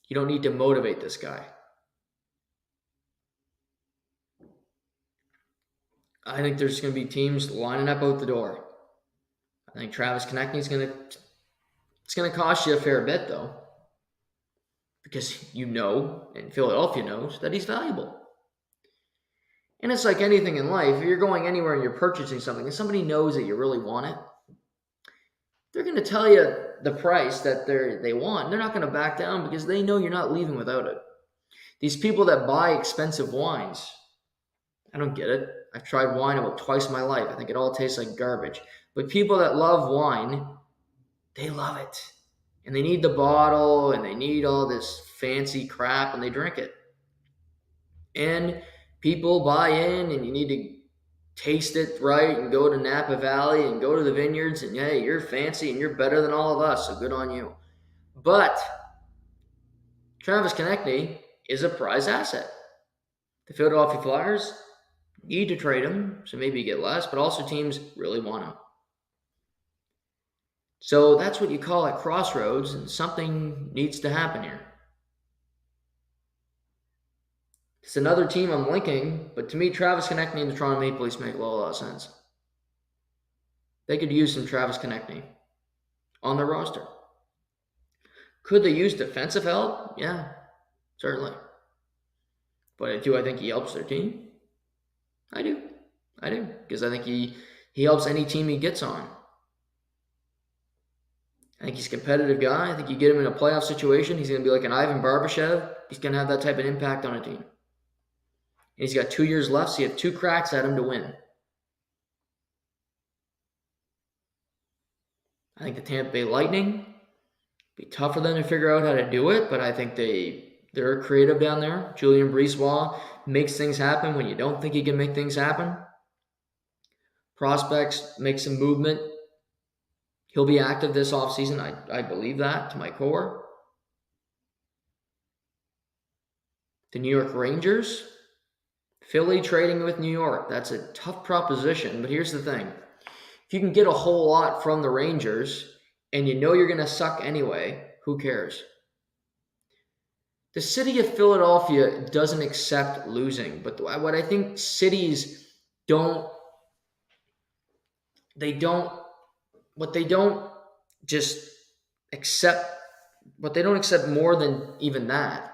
You don't need to motivate this guy. I think there's going to be teams lining up out the door. I think Travis Konechny is going to cost you a fair bit, though, because you know, and Philadelphia knows, that he's valuable. And it's like anything in life. If you're going anywhere and you're purchasing something and somebody knows that you really want it, they're going to tell you the price that they want. They're not going to back down because they know you're not leaving without it. These people that buy expensive wines, I don't get it. I've tried wine about twice in my life. I think it all tastes like garbage. But people that love wine, they love it. And they need the bottle and they need all this fancy crap and they drink it. And people buy in and you need to taste it right and go to Napa Valley and go to the vineyards and hey, you're fancy and you're better than all of us, so good on you. But Travis Konechny is a prize asset. The Philadelphia Flyers need to trade him, so maybe you get less, but also teams really want him. So that's what you call at crossroads, and something needs to happen here. It's another team I'm linking, but to me, Travis Konechny and the Toronto Maple Leafs make a lot of sense. They could use some Travis Konechny on their roster. Could they use defensive help? Yeah, certainly. But do I think he helps their team? I do. Because I think he helps any team he gets on. I think he's a competitive guy. I think you get him in a playoff situation, he's going to be like an Ivan Barbashev. He's going to have that type of impact on a team. And he's got 2 years left, so you have 2 cracks at him to win. I think the Tampa Bay Lightning, be tough for them to figure out how to do it, but I think they're creative down there. Julien Brisebois makes things happen when you don't think he can make things happen. Prospects make some movement. He'll be active this offseason. I believe that to my core. The New York Rangers, Philly trading with New York. That's a tough proposition, but here's the thing. If you can get a whole lot from the Rangers and you know you're going to suck anyway, who cares? The city of Philadelphia doesn't accept losing, but what I think cities don't just accept, what they don't accept more than even that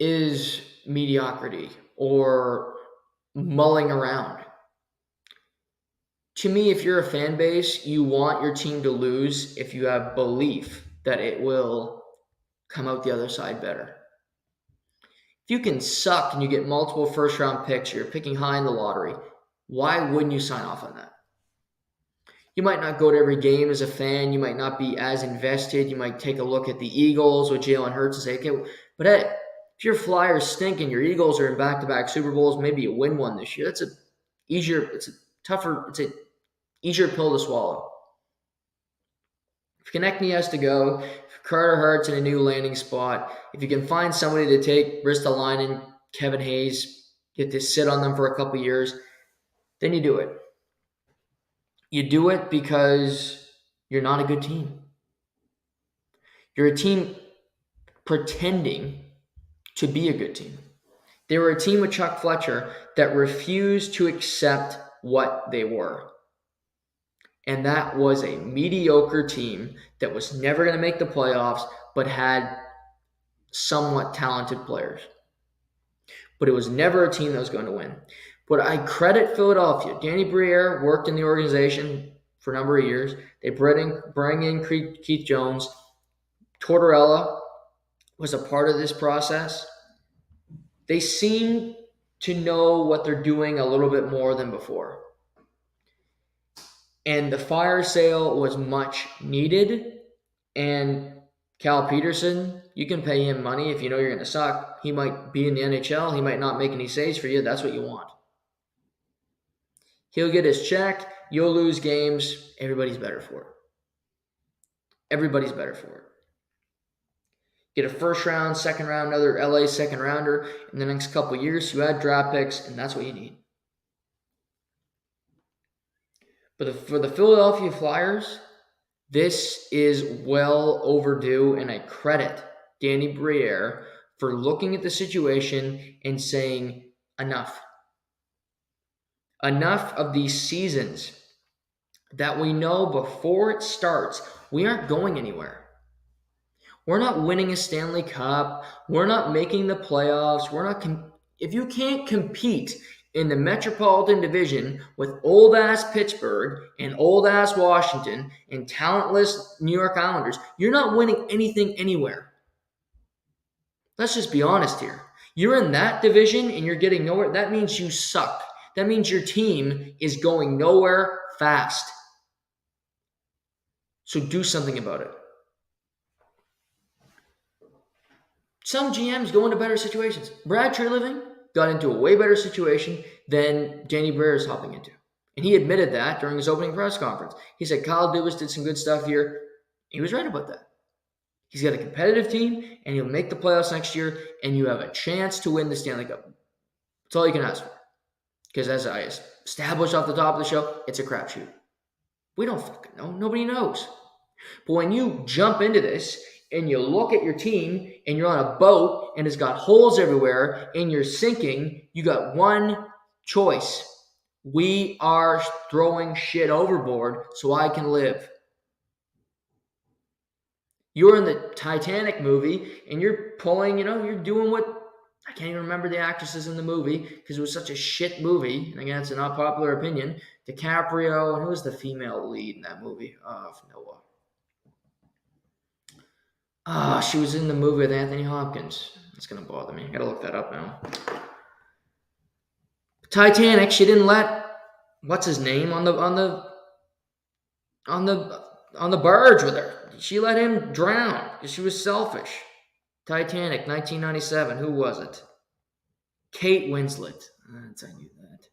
is mediocrity or mulling around. To me, if you're a fan base, you want your team to lose if you have belief that it will come out the other side better. If you can suck and you get multiple first-round picks, you're picking high in the lottery, why wouldn't you sign off on that? You might not go to every game as a fan. You might not be as invested. You might take a look at the Eagles with Jalen Hurts and say, okay, but hey, if your Flyers stink and your Eagles are in back-to-back Super Bowls, maybe you win one this year. It's an easier pill to swallow. If Konechny has to go, if Carter Hart's in a new landing spot, if you can find somebody to take Ristolainen, Kevin Hayes, get to sit on them for a couple years, then you do it. You do it because you're not a good team. You're a team pretending to be a good team. They were a team with Chuck Fletcher that refused to accept what they were. And that was a mediocre team that was never going to make the playoffs, but had somewhat talented players. But it was never a team that was going to win. But I credit Philadelphia. Danny Briere worked in the organization for a number of years. They bring in Keith Jones. Tortorella was a part of this process. They seem to know what they're doing a little bit more than before. And the fire sale was much needed. And Cal Peterson, you can pay him money if you know you're going to suck. He might be in the NHL. He might not make any saves for you. That's what you want. He'll get his check. You'll lose games. Everybody's better for it. Everybody's better for it. Get a first round, second round, another LA second rounder in the next couple of years. You add draft picks, and that's what you need. But for the Philadelphia Flyers, this is well overdue, and I credit Danny Briere for looking at the situation and saying, enough. Enough of these seasons that we know before it starts, we aren't going anywhere. We're not winning a Stanley Cup. We're not making the playoffs. If you can't compete in the Metropolitan Division with old-ass Pittsburgh and old-ass Washington and talentless New York Islanders, you're not winning anything anywhere. Let's just be honest here. You're in that division and you're getting nowhere. That means you suck. That means your team is going nowhere fast. So do something about it. Some GMs go into better situations. Brad Treliving got into a way better situation than Danny Briere is hopping into. And he admitted that during his opening press conference. He said Kyle Dubas did some good stuff here. He was right about that. He's got a competitive team, and he'll make the playoffs next year, and you have a chance to win the Stanley Cup. That's all you can ask for. Because as I established off the top of the show, it's a crapshoot. We don't fucking know. Nobody knows. But when you jump into this and you look at your team and you're on a boat and it's got holes everywhere and you're sinking, you got one choice. We are throwing shit overboard so I can live. You're in the Titanic movie and you're pulling, you're doing what I can't even remember the actresses in the movie because it was such a shit movie. And again, it's an unpopular opinion. DiCaprio, and who was the female lead in that movie? Noah. She was in the movie with Anthony Hopkins. That's gonna bother me. I gotta look that up now. Titanic. She didn't let what's his name on the barge with her. She let him drown because she was selfish. Titanic, 1997. Who was it? Kate Winslet. I knew that.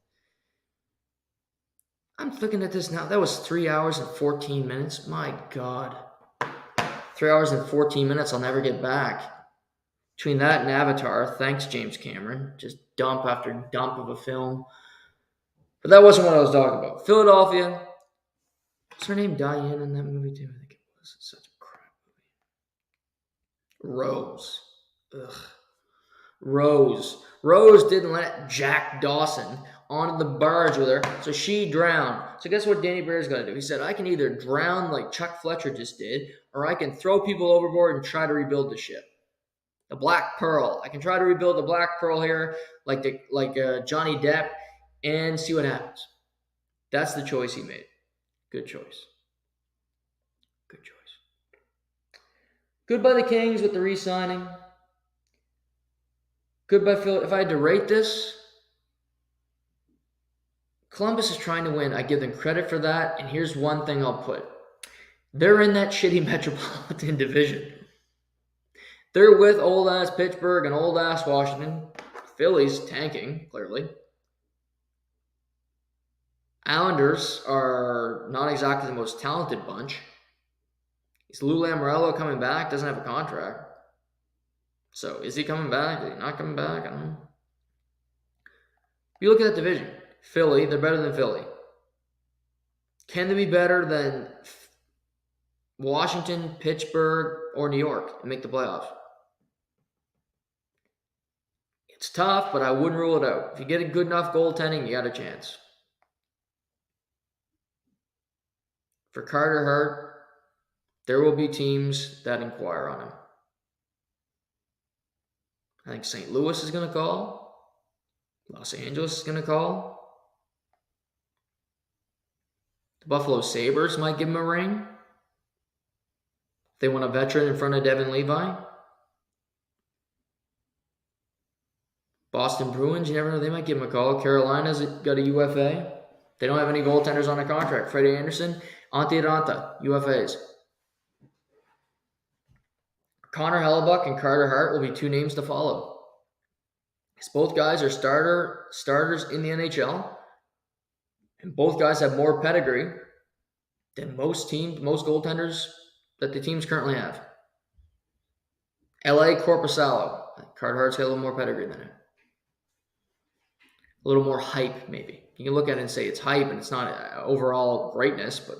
I'm looking at this now. That was 3 hours and 14 minutes. My God. 3 hours and 14 minutes I'll never get back. Between that and Avatar, thanks James Cameron. Just dump after dump of a film. But that wasn't what I was talking about. Philadelphia. What's her name? Diane in that movie too? I think it was. It's such a crap movie. Rose. Ugh. Rose didn't let Jack Dawson onto the barge with her, so she drowned. So guess what Danny Briere's going to do? He said, I can either drown like Chuck Fletcher just did, or I can throw people overboard and try to rebuild the ship. The Black Pearl. I can try to rebuild the Black Pearl here like Johnny Depp and see what happens. That's the choice he made. Good choice. Good choice. Goodbye the Kings with the re-signing. Goodbye Phil. If I had to rate this, Columbus is trying to win. I give them credit for that. And here's one thing I'll put. They're in that shitty Metropolitan Division. They're with old-ass Pittsburgh and old-ass Washington. Philly's tanking, clearly. Islanders are not exactly the most talented bunch. Is Lou Lamoriello coming back? Doesn't have a contract. So, is he coming back? Is he not coming back? I don't know. You look at that division. Philly, they're better than Philly. Can they be better than Washington, Pittsburgh, or New York and make the playoffs? It's tough, but I wouldn't rule it out. If you get a good enough goaltending, you got a chance. For Carter Hart, there will be teams that inquire on him. I think St. Louis is going to call. Los Angeles is going to call. The Buffalo Sabres might give him a ring. They want a veteran in front of Devin Levi. Boston Bruins, you never know, they might give him a call. Carolina's got a UFA. They don't have any goaltenders on a contract. Freddie Anderson, Antti Ranta, UFAs. Connor Hellebuck and Carter Hart will be two names to follow. Because both guys are starters in the NHL. And both guys have more pedigree than most goaltenders that the teams currently have. LA Corpusalo. Carter Hart's got a little more pedigree than him. A little more hype, maybe. You can look at it and say it's hype and it's not overall greatness, but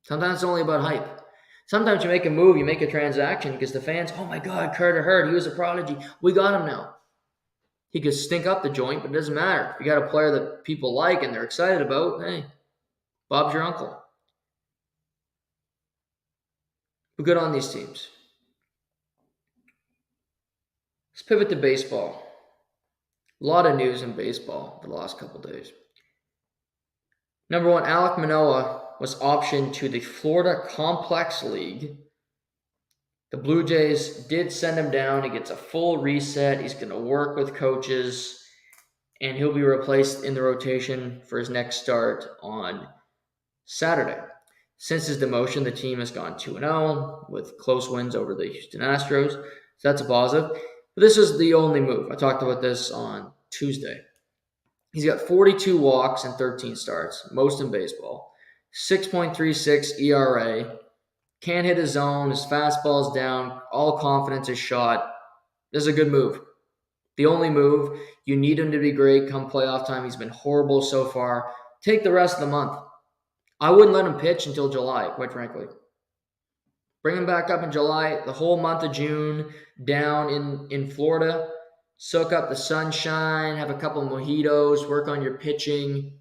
sometimes it's only about hype. Sometimes you make a move, you make a transaction because the fans, oh my God, Carter Hart, he was a prodigy. We got him now. He could stink up the joint, but it doesn't matter. If you got a player that people like and they're excited about, hey, Bob's your uncle. We're good on these teams. Let's pivot to baseball. A lot of news in baseball the last couple days. Number one, Alek Manoah was optioned to the Florida Complex League. The Blue Jays did send him down. He gets a full reset. He's going to work with coaches, and he'll be replaced in the rotation for his next start on Saturday. Since his demotion, the team has gone 2-0 with close wins over the Houston Astros. So that's a positive. But this is the only move. I talked about this on Tuesday. He's got 42 walks and 13 starts, most in baseball. 6.36 ERA. Can't hit his zone. His fastball's down. All confidence is shot. This is a good move. The only move. You need him to be great come playoff time. He's been horrible so far. Take the rest of the month. I wouldn't let him pitch until July, quite frankly. Bring him back up in July, the whole month of June, down in Florida. Soak up the sunshine, have a couple of mojitos, work on your pitching.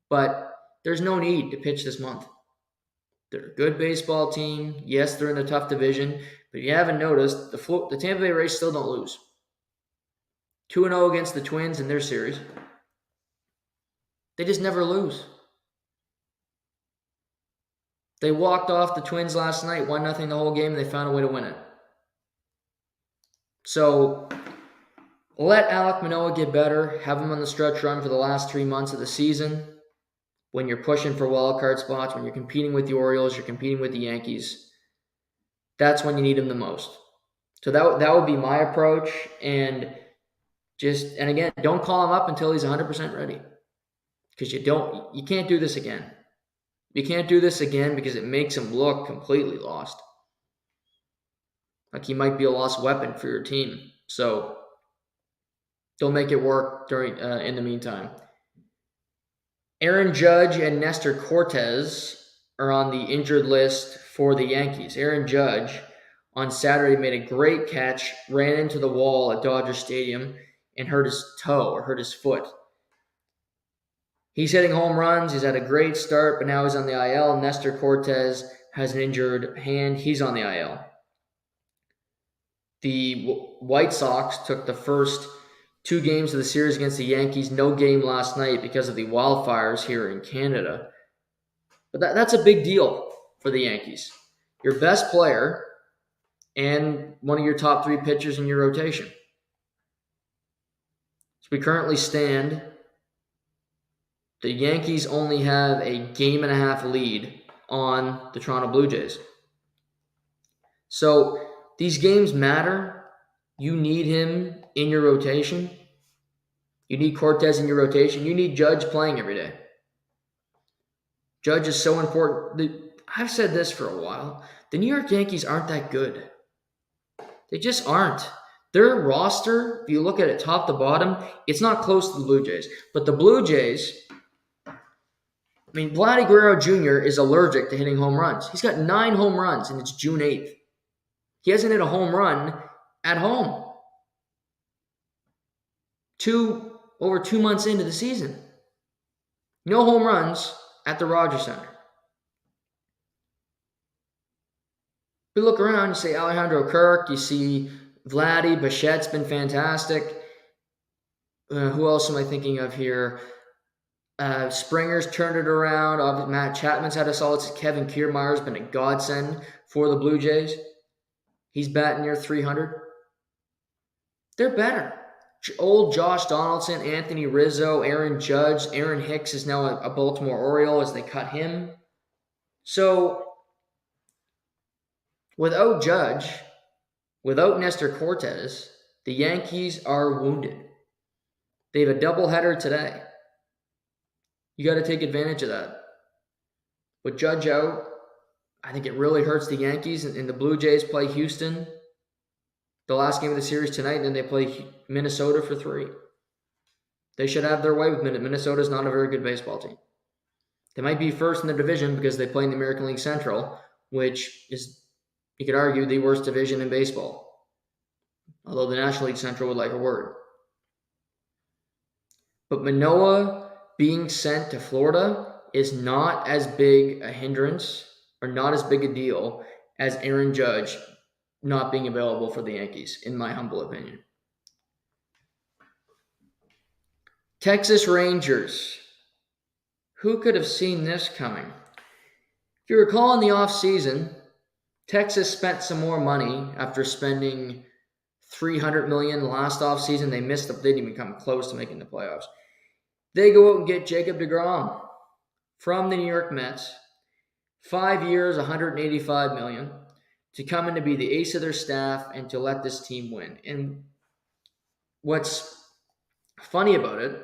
But there's no need to pitch this month. They're a good baseball team. Yes, they're in a tough division. But if you haven't noticed, the Tampa Bay Rays still don't lose. 2-0 against the Twins in their series. They just never lose. They walked off the Twins last night, 1-0 the whole game, and they found a way to win it. So let Alek Manoah get better. Have him on the stretch run for the last 3 months of the season. When you're pushing for wildcard spots, when you're competing with the Orioles, you're competing with the Yankees, that's when you need him the most. So that would be my approach. And again, don't call him up until he's 100% ready. Because you can't do this again. You can't do this again because it makes him look completely lost. Like he might be a lost weapon for your team. So don't make it work in the meantime. Aaron Judge and Nestor Cortez are on the injured list for the Yankees. Aaron Judge on Saturday made a great catch, ran into the wall at Dodger Stadium, and hurt his toe or hurt his foot. He's hitting home runs. He's had a great start, but now he's on the IL. Nestor Cortez has an injured hand. He's on the IL. The White Sox took the first 2 games of the series against the Yankees. No game last night because of the wildfires here in Canada. But that's a big deal for the Yankees. Your best player and one of your top 3 pitchers in your rotation. So we currently stand, the Yankees only have a 1.5-game lead on the Toronto Blue Jays. So these games matter. You need him in your rotation. You need Cortez in your rotation. You need Judge playing every day. Judge is so important. I've said this for a while. The New York Yankees aren't that good. They just aren't. Their roster, if you look at it top to bottom, it's not close to the Blue Jays. But the Blue Jays, Vladdy Guerrero Jr. is allergic to hitting home runs. He's got 9 home runs, and it's June 8th. He hasn't hit a home run at home. Over 2 months into the season. No home runs at the Rogers Center. You look around, you see Alejandro Kirk, you see Vladdy, Bichette's been fantastic. Who else am I thinking of here? Springer's turned it around. Matt Chapman's had a solid. Kevin Kiermaier's been a godsend for the Blue Jays. He's batting near 300. They're better. Old Josh Donaldson, Anthony Rizzo, Aaron Judge, Aaron Hicks is now a Baltimore Oriole as they cut him. So without Judge, without Nestor Cortez, the Yankees are wounded. They have a doubleheader today. You got to take advantage of that. With Judge out, I think it really hurts the Yankees, and the Blue Jays play Houston the last game of the series tonight, and then they play Minnesota for 3. They should have their way with Minnesota's not a very good baseball team. They might be first in the division because they play in the American League Central, which is, you could argue, the worst division in baseball. Although the National League Central would like a word. But Manoah being sent to Florida is not as big a hindrance or not as big a deal as Aaron Judge not being available for the Yankees, in my humble opinion. Texas Rangers. Who could have seen this coming? If you recall in the offseason, Texas spent some more money after spending $300 million last offseason. They didn't even come close to making the playoffs. They go out and get Jacob deGrom from the New York Mets. 5 years, $185 million. To come in to be the ace of their staff and to let this team win. And what's funny about it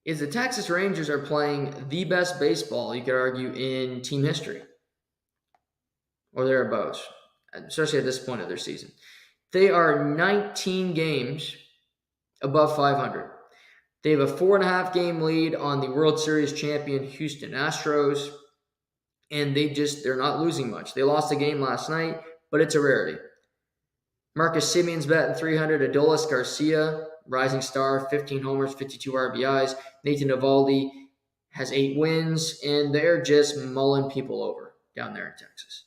is the Texas Rangers are playing the best baseball, you could argue, in team history. Or thereabouts, especially at this point of their season. They are 19 games above 500. They have a 4.5-game lead on the World Series champion Houston Astros. And they're not losing much. They lost a game last night, but it's a rarity. Marcus Simeon's batting 300. Adolis Garcia, rising star, 15 homers, 52 RBIs. Nathan Eovaldi has 8 wins, and they're just mulling people over down there in Texas.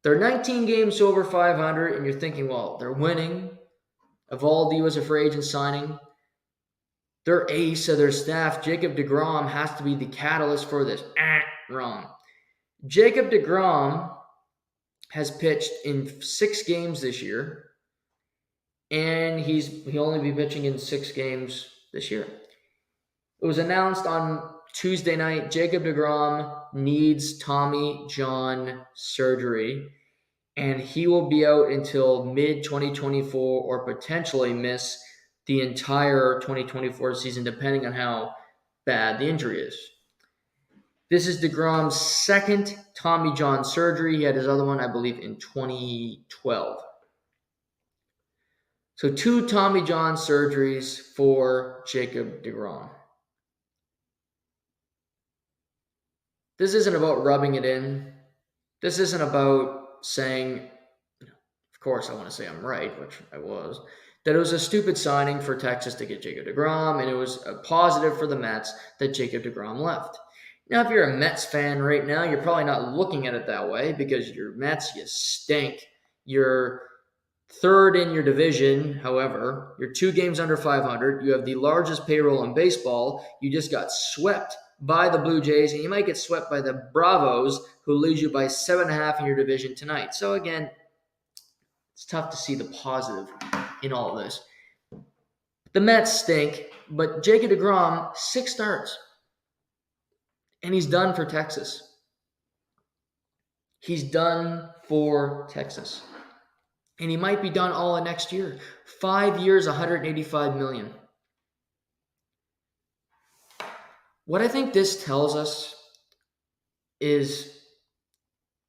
They're 19 games over 500, and you're thinking, well, they're winning. Evaldi was a free agent signing. Their ace of their staff, Jacob deGrom, has to be the catalyst for this. Wrong. Jacob deGrom has pitched in 6 games this year, and he'll only be pitching in 6 games this year. It was announced on Tuesday night, Jacob deGrom needs Tommy John surgery, and he will be out until mid-2024 or potentially miss the entire 2024 season, depending on how bad the injury is. This is deGrom's second Tommy John surgery. He had his other one, I believe, in 2012. So 2 Tommy John surgeries for Jacob deGrom. This isn't about rubbing it in. This isn't about saying, of course I want to say I'm right, which I was, that it was a stupid signing for Texas to get Jacob deGrom, and it was a positive for the Mets that Jacob deGrom left. Now, if you're a Mets fan right now, you're probably not looking at it that way because your Mets, you stink. You're third in your division, however. You're 2 games under 500. You have the largest payroll in baseball. You just got swept by the Blue Jays, and you might get swept by the Bravos, who lead you by 7.5 in your division tonight. So again, it's tough to see the positive in all of this. The Mets stink, but Jacob deGrom, 6 starts. And he's done for Texas. He's done for Texas. And he might be done all of next year. 5 years, $185 million. What I think this tells us is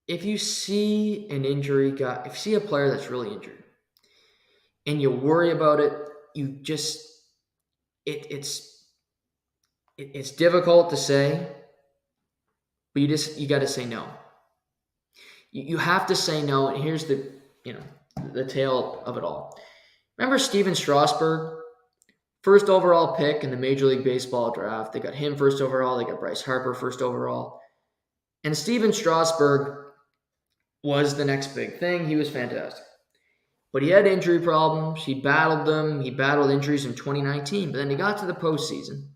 if you see an injury guy, if you see a player that's really injured and you worry about it, you just it's difficult to say, but you got to say no. You have to say no, and here's the tale of it all. Remember Steven Strasburg, first overall pick in the Major League Baseball draft. They got him first overall. They got Bryce Harper first overall. And Steven Strasburg was the next big thing. He was fantastic. But he had injury problems. He battled them. He battled injuries in 2019. But then he got to the postseason,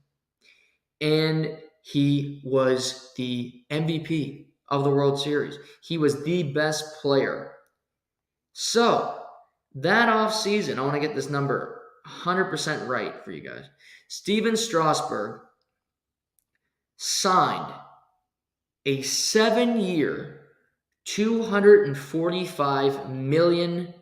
and he was the MVP of the World Series. He was the best player. So, that offseason, I want to get this number 100% right for you guys. Steven Strasburg signed a 7-year, $245 million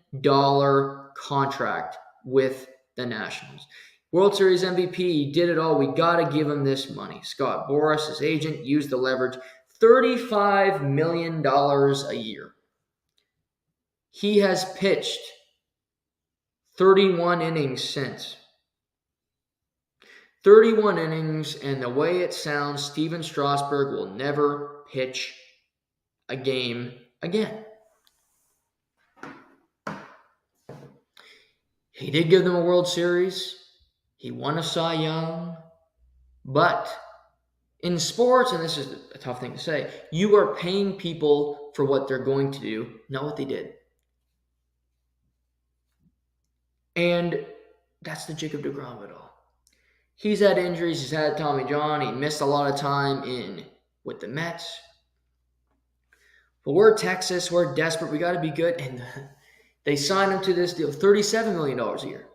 contract with the Nationals. World Series MVP, did it all. We got to give him this money. Scott Boras, his agent, used the leverage. $35 million a year. He has pitched 31 innings since. 31 innings, and the way it sounds, Steven Strasburg will never pitch a game again. He did give them a World Series. He won a Cy Young. But in sports, and this is a tough thing to say, you are paying people for what they're going to do, not what they did. And that's the Jacob deGrom of it all. He's had injuries. He's had Tommy John. He missed a lot of time with the Mets. But we're Texas. We're desperate. We got to be good. And they signed him to this deal, $37 million a year.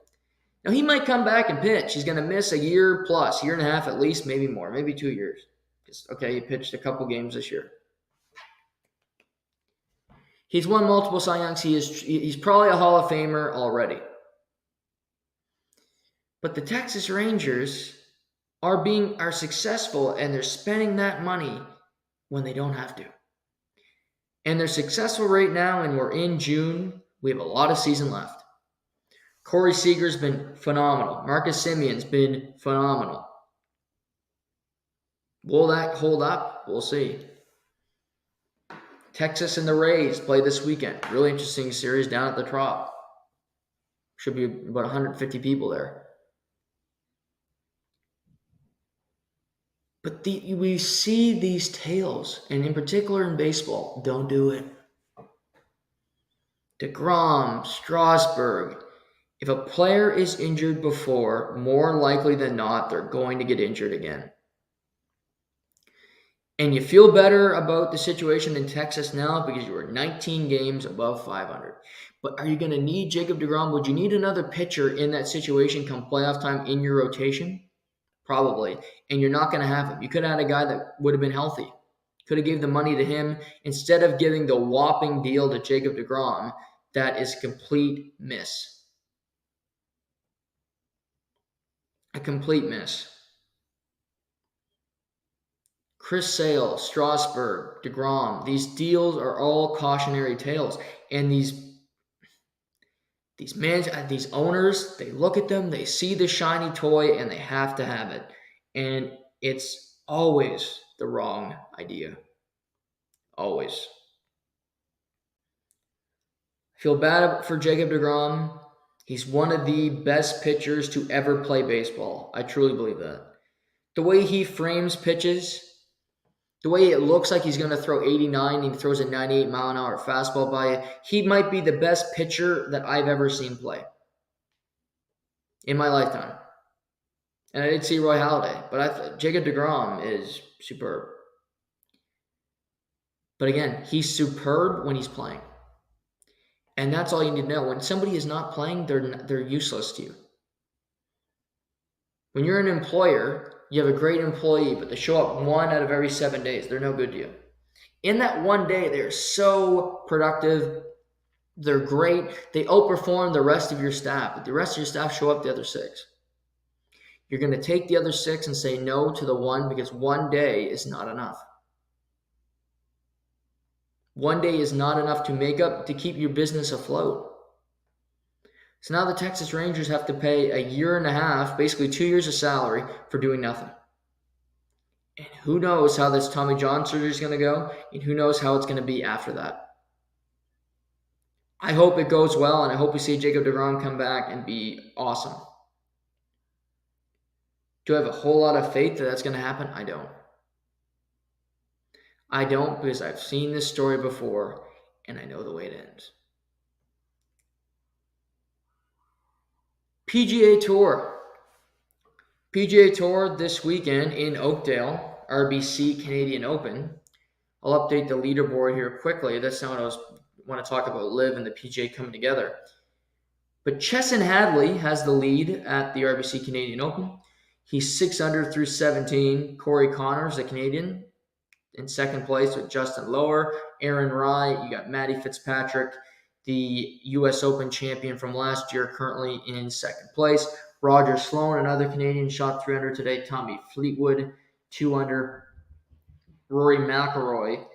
Now, he might come back and pitch. He's going to miss a year plus, year and a half at least, maybe more, maybe 2 years. Okay, he pitched a couple games this year. He's won multiple Cy Youngs. He's probably a Hall of Famer already. But the Texas Rangers are successful, and they're spending that money when they don't have to. And they're successful right now, and we're in June. We have a lot of season left. Corey Seager's been phenomenal. Marcus Simeon's been phenomenal. Will that hold up? We'll see. Texas and the Rays play this weekend. Really interesting series down at the Trop. Should be about 150 people there. But we see these tales, and in particular in baseball, don't do it. deGrom, Strasburg, If a player is injured before, more likely than not, they're going to get injured again. And you feel better about the situation in Texas now because you were 19 games above 500. But are you going to need Jacob deGrom? Would you need another pitcher in that situation come playoff time in your rotation? Probably. And you're not going to have him. You could have had a guy that would have been healthy. Could have gave the money to him instead of giving the whopping deal to Jacob deGrom. That is a complete miss. A complete miss. Chris Sale, Strasburg, deGrom, these deals are all cautionary tales. And these owners, they look at them, they see the shiny toy, and they have to have it. And it's always the wrong idea. Always. I feel bad for Jacob deGrom. He's one of the best pitchers to ever play baseball. I truly believe that. The way he frames pitches, the way it looks like he's going to throw 89 and he throws a 98-mile-an-hour fastball by you, he might be the best pitcher that I've ever seen play in my lifetime. And I did see Roy Halladay, but Jacob deGrom is superb. But again, he's superb when he's playing. And that's all you need to know. When somebody is not playing, they're useless to you. When you're an employer, you have a great employee, but they show up 1 out of every 7 days. They're no good to you. In that one day, they're so productive. They're great. They outperform the rest of your staff, but the rest of your staff show up the other 6. You're going to take the other 6 and say no to the one because one day is not enough. One day is not enough to keep your business afloat. So now the Texas Rangers have to pay a year and a half, basically 2 years of salary for doing nothing. And who knows how this Tommy John surgery is going to go, and who knows how it's going to be after that. I hope it goes well, and I hope we see Jacob deGrom come back and be awesome. Do I have a whole lot of faith that that's going to happen? I don't. I don't because I've seen this story before, and I know the way it ends. PGA Tour. PGA Tour this weekend in Oakdale, RBC Canadian Open. I'll update the leaderboard here quickly. That's not what I want to talk about, LIV and the PGA coming together. But Chesson Hadley has the lead at the RBC Canadian Open. He's 6 under through 17. Corey Connors, the Canadian, in second place with Justin Lower. Aaron Rai, you got Matty Fitzpatrick, the U.S. Open champion from last year, currently in second place. Roger Sloan, another Canadian, shot 3 under today. Tommy Fleetwood, 2 under. Rory McIlroy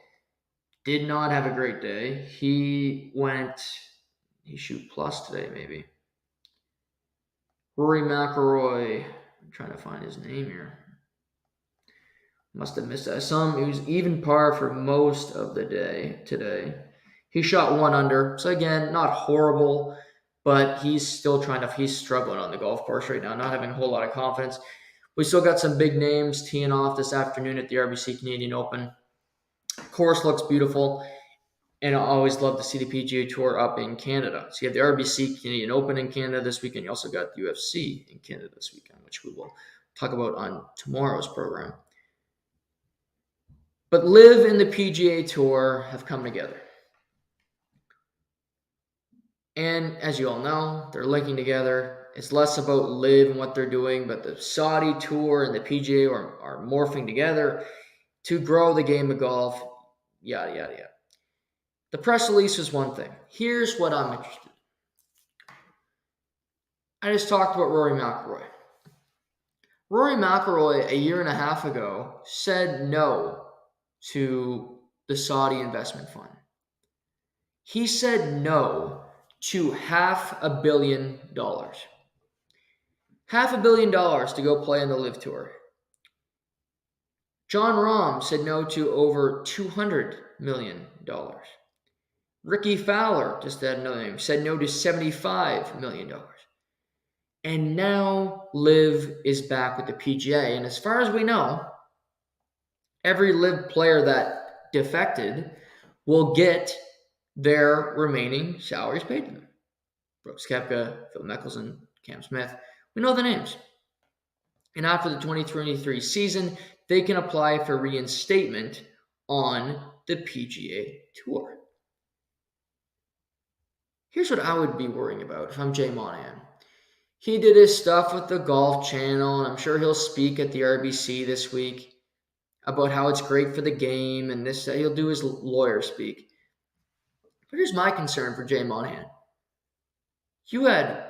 did not have a great day. He shoot plus today, maybe. Rory McIlroy, I'm trying to find his name here. Must have missed that. He was even par for most of the day today. He shot 1 under. So again, not horrible, but he's struggling on the golf course right now, not having a whole lot of confidence. We still got some big names teeing off this afternoon at the RBC Canadian Open. Course looks beautiful, and I always love to see the PGA Tour up in Canada. So you have the RBC Canadian Open in Canada this weekend. You also got the UFC in Canada this weekend, which we will talk about on tomorrow's program. But LIV and the PGA Tour have come together. And as you all know, they're linking together. It's less about LIV and what they're doing, but the Saudi Tour and the PGA are morphing together to grow the game of golf, yada, yada, yada. The press release is one thing. Here's what I'm interested in. I just talked about Rory McIlroy. Rory McIlroy, a year and a half ago, said no to the Saudi investment fund. He said no to $500 million. $500 million to go play on the LIV Tour. John Rahm said no to over $200 million. Ricky Fowler, just that another name, said no to $75 million. And now LIV is back with the PGA. And as far as we know, every LIV player that defected will get their remaining salaries paid to them. Brooks Koepka, Phil Mickelson, Cam Smith. We know the names. And after the 2023 season, they can apply for reinstatement on the PGA Tour. Here's what I would be worrying about if I'm Jay Monahan. He did his stuff with the Golf Channel, and I'm sure he'll speak at the RBC this week about how it's great for the game, and this he'll do his lawyer speak. But here's my concern for Jay Monahan. You had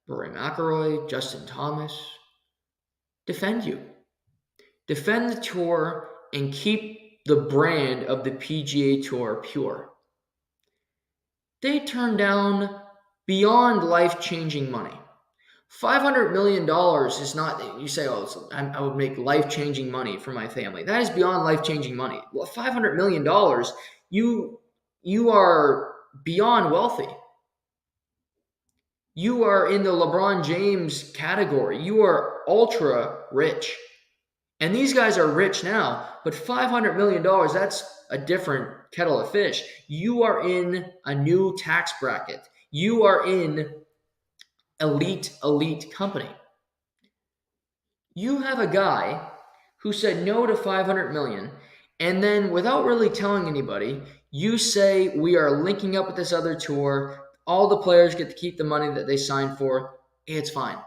Rory McIlroy, Justin Thomas defend you. Defend the tour and keep the brand of the PGA Tour pure. They turned down beyond life-changing money. $500 million is not, you say, I would make life-changing money for my family. That is beyond life-changing money. Well, $500 million, you are beyond wealthy. You are in the LeBron James category. You are ultra rich. And these guys are rich now, but $500 million, that's a different kettle of fish. You are in a new tax bracket. You are in elite company. You have a guy who said no to $500 million, and then without really telling anybody, you say we are linking up with this other tour. All the players get to keep the money that they signed for. It's fine.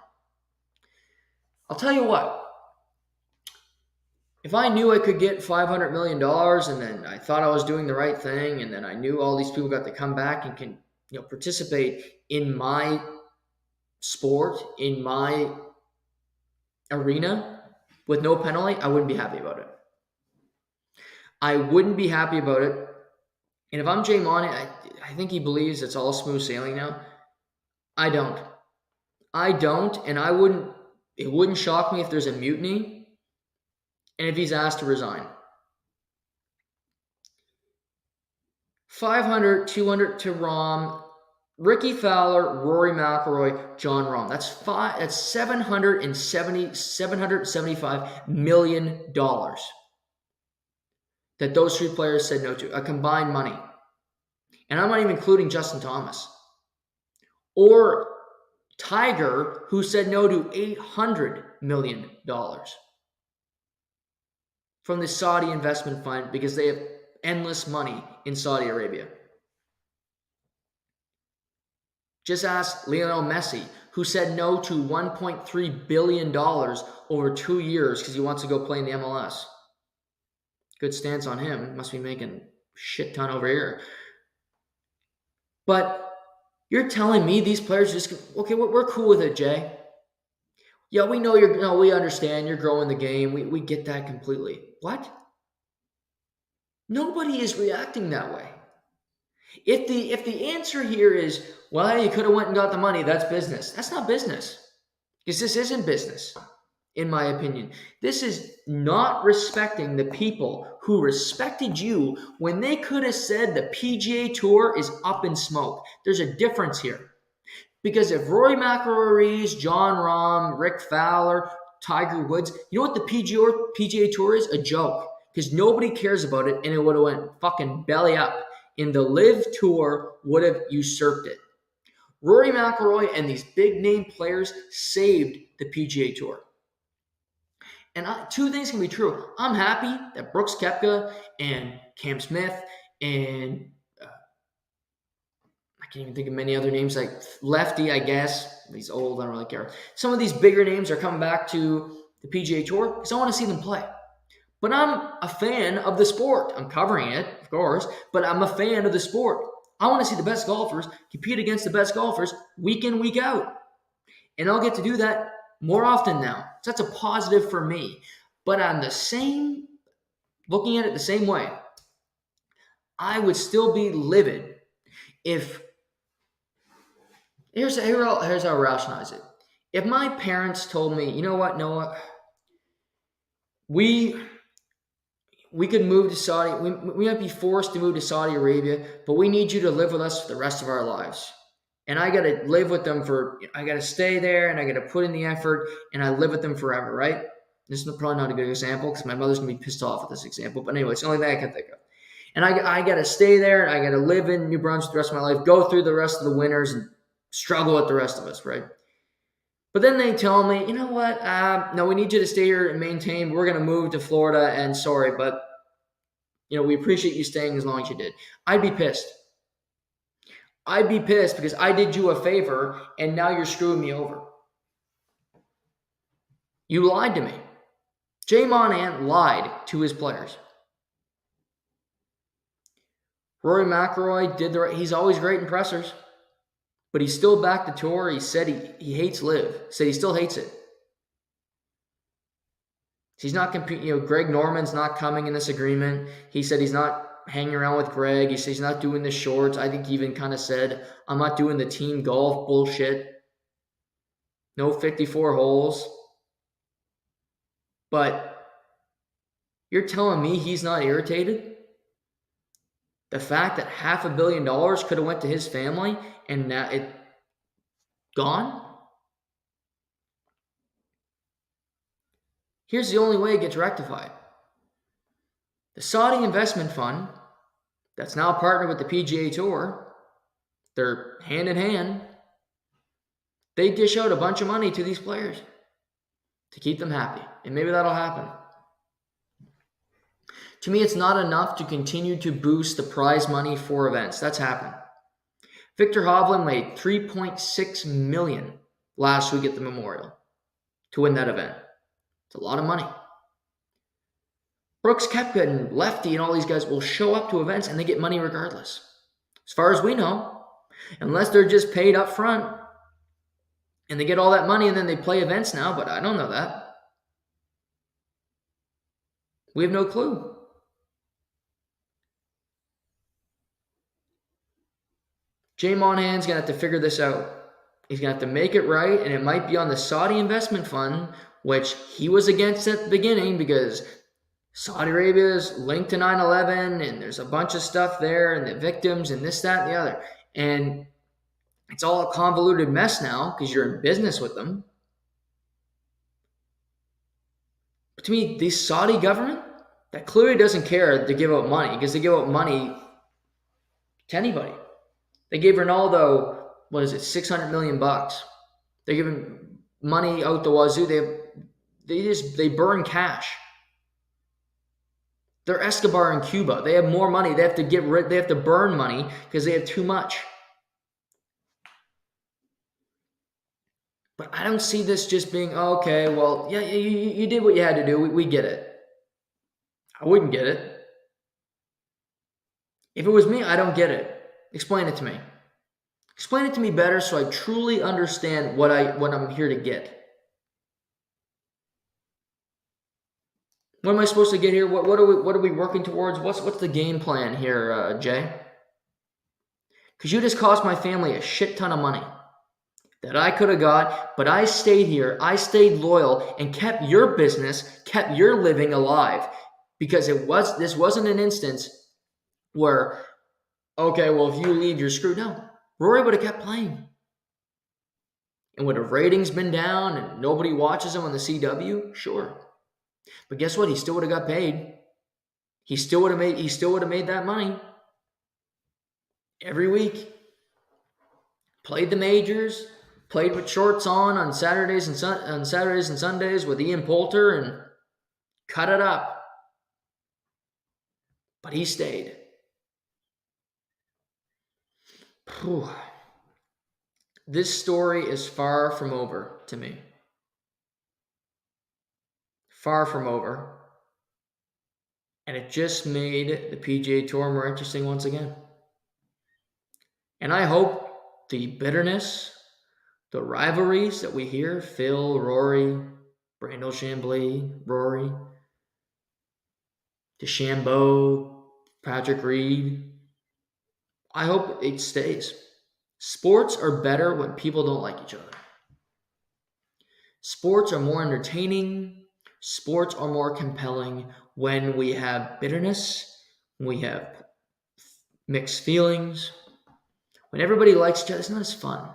I'll tell you what. If I knew I could get $500 million and then I thought I was doing the right thing and then I knew all these people got to come back and can participate in my sport, in my arena with no penalty, I wouldn't be happy about it. I wouldn't be happy about it. And if I'm Jay Monahan, I think he believes it's all smooth sailing now. I don't, and it wouldn't shock me if there's a mutiny and if he's asked to resign. 500, 200 to Rahm, Ricky Fowler, Rory McIlroy, Jon Rahm. That's $775 million that those three players said no to, a combined money. And I'm not even including Justin Thomas. Or Tiger, who said no to $800 million from the Saudi investment fund because they have endless money in Saudi Arabia. Just ask Lionel Messi, who said no to $1.3 billion over 2 years because he wants to go play in the MLS. Good stance on him. Must be making a shit ton over here. But you're telling me these players just, okay, we're cool with it, Jay. Yeah, we know we understand you're growing the game. We get that completely. What? Nobody is reacting that way. If the answer here is, well, you could have went and got the money, that's business. That's not business. Because this isn't business, in my opinion. This is not respecting the people who respected you when they could have said the PGA Tour is up in smoke. There's a difference here. Because if Rory McIlroy, Jon Rahm, Rick Fowler, Tiger Woods, you know what the PGA Tour is? A joke. Because nobody cares about it, and it would have went fucking belly up. And the LIV Tour would have usurped it. Rory McIlroy and these big-name players saved the PGA Tour. And two things can be true. I'm happy that Brooks Koepka and Cam Smith and I can't even think of many other names, like Lefty, I guess. He's old, I don't really care. Some of these bigger names are coming back to the PGA Tour because I want to see them play. But I'm a fan of the sport. I'm covering it, of course, but I'm a fan of the sport. I want to see the best golfers compete against the best golfers week in, week out. And I'll get to do that more often now. So that's a positive for me. But on looking at it the same way, I would still be livid if, here's how I rationalize it. If my parents told me, you know what, Noah, we could move to Saudi, we might be forced to move to Saudi Arabia, but we need you to live with us for the rest of our lives. And I got to live with them I got to stay there and I got to put in the effort and I live with them forever, right? This is probably not a good example because my mother's going to be pissed off with this example. But anyway, it's the only thing I can think of. And I got to stay there and I got to live in New Brunswick the rest of my life, go through the rest of the winters and struggle with the rest of us, right? But then they tell me, you know what? No, we need you to stay here and maintain. We're going to move to Florida, and sorry, but we appreciate you staying as long as you did. I'd be pissed. I'd be pissed because I did you a favor, and now you're screwing me over. You lied to me. Jay Monahan lied to his players. Rory McIlroy did the right. He's always great in pressers, but he's still back to tour. He said he hates LIV. Said he still hates it. He's not competing. Greg Norman's not coming in this agreement. He said he's not hanging around with Greg. He said he's not doing the shorts. I think he even kind of said, I'm not doing the team golf bullshit. No 54 holes. But you're telling me he's not irritated? The fact that $500 million could have went to his family and now it gone? Here's the only way it gets rectified. The Saudi investment fund that's now partnered with the PGA Tour, they're hand in hand. They dish out a bunch of money to these players to keep them happy. And maybe that'll happen. To me, it's not enough to continue to boost the prize money for events. That's happened. Victor Hovland made $3.6 million last week at the Memorial to win that event. It's a lot of money. Brooks Koepka and Lefty and all these guys will show up to events and they get money regardless. As far as we know, unless they're just paid up front and they get all that money and then they play events now, but I don't know that. We have no clue. Jay Monahan's going to have to figure this out. He's going to have to make it right, and it might be on the Saudi investment fund, which he was against at the beginning because Saudi Arabia is linked to 9/11, and there's a bunch of stuff there, and the victims, and this, that, and the other. And it's all a convoluted mess now because you're in business with them. But to me, the Saudi government, that clearly doesn't care to give out money because they give out money to anybody. They gave Ronaldo, $600 million. They're giving money out the wazoo. They burn cash. They're Escobar in Cuba. They have more money. They have to burn money because they have too much. But I don't see this just being, okay, well, yeah, you did what you had to do. We get it. I wouldn't get it. If it was me, I don't get it. Explain it to me. Explain it to me better so I truly understand what I'm here to get. What am I supposed to get here? What are we working towards? What's the game plan here, Jay? Because you just cost my family a shit ton of money that I could have got, but I stayed here. I stayed loyal and kept your business, kept your living alive. Because this wasn't an instance where, okay, well, if you leave, you're screwed. No, Rory would have kept playing. And would have ratings been down and nobody watches him on the CW? Sure. But guess what? He still would have got paid. He still would have made that money every week. Played the majors, played with shorts on Saturdays and Sundays with Ian Poulter and cut it up. But he stayed. Whew. This story is far from over to me. Far from over. And it just made the PGA Tour more interesting once again. And I hope the bitterness, the rivalries that we hear, Phil, Rory, Brandel Chambly, Rory, DeChambeau, Patrick Reed, I hope it stays. Sports are better when people don't like each other. Sports are more entertaining. Sports are more compelling when we have bitterness, when we have mixed feelings. When everybody likes each other, it's not as fun.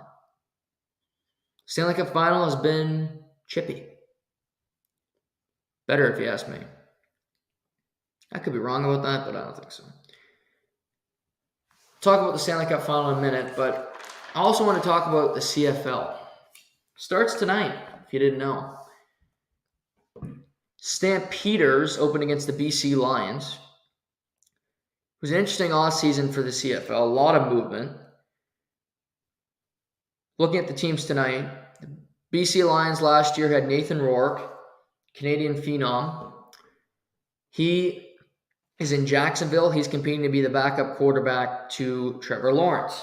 Stanley Cup Final has been chippy. Better if you ask me. I could be wrong about that, but I don't think so. Talk about the Stanley Cup Final in a minute, but I also want to talk about the CFL. Starts tonight, if you didn't know. Stampeders open against the BC Lions. It was an interesting offseason for the CFL, a lot of movement. Looking at the teams tonight, the BC Lions last year had Nathan Rourke, Canadian phenom. He is in Jacksonville. He's competing to be the backup quarterback to Trevor Lawrence.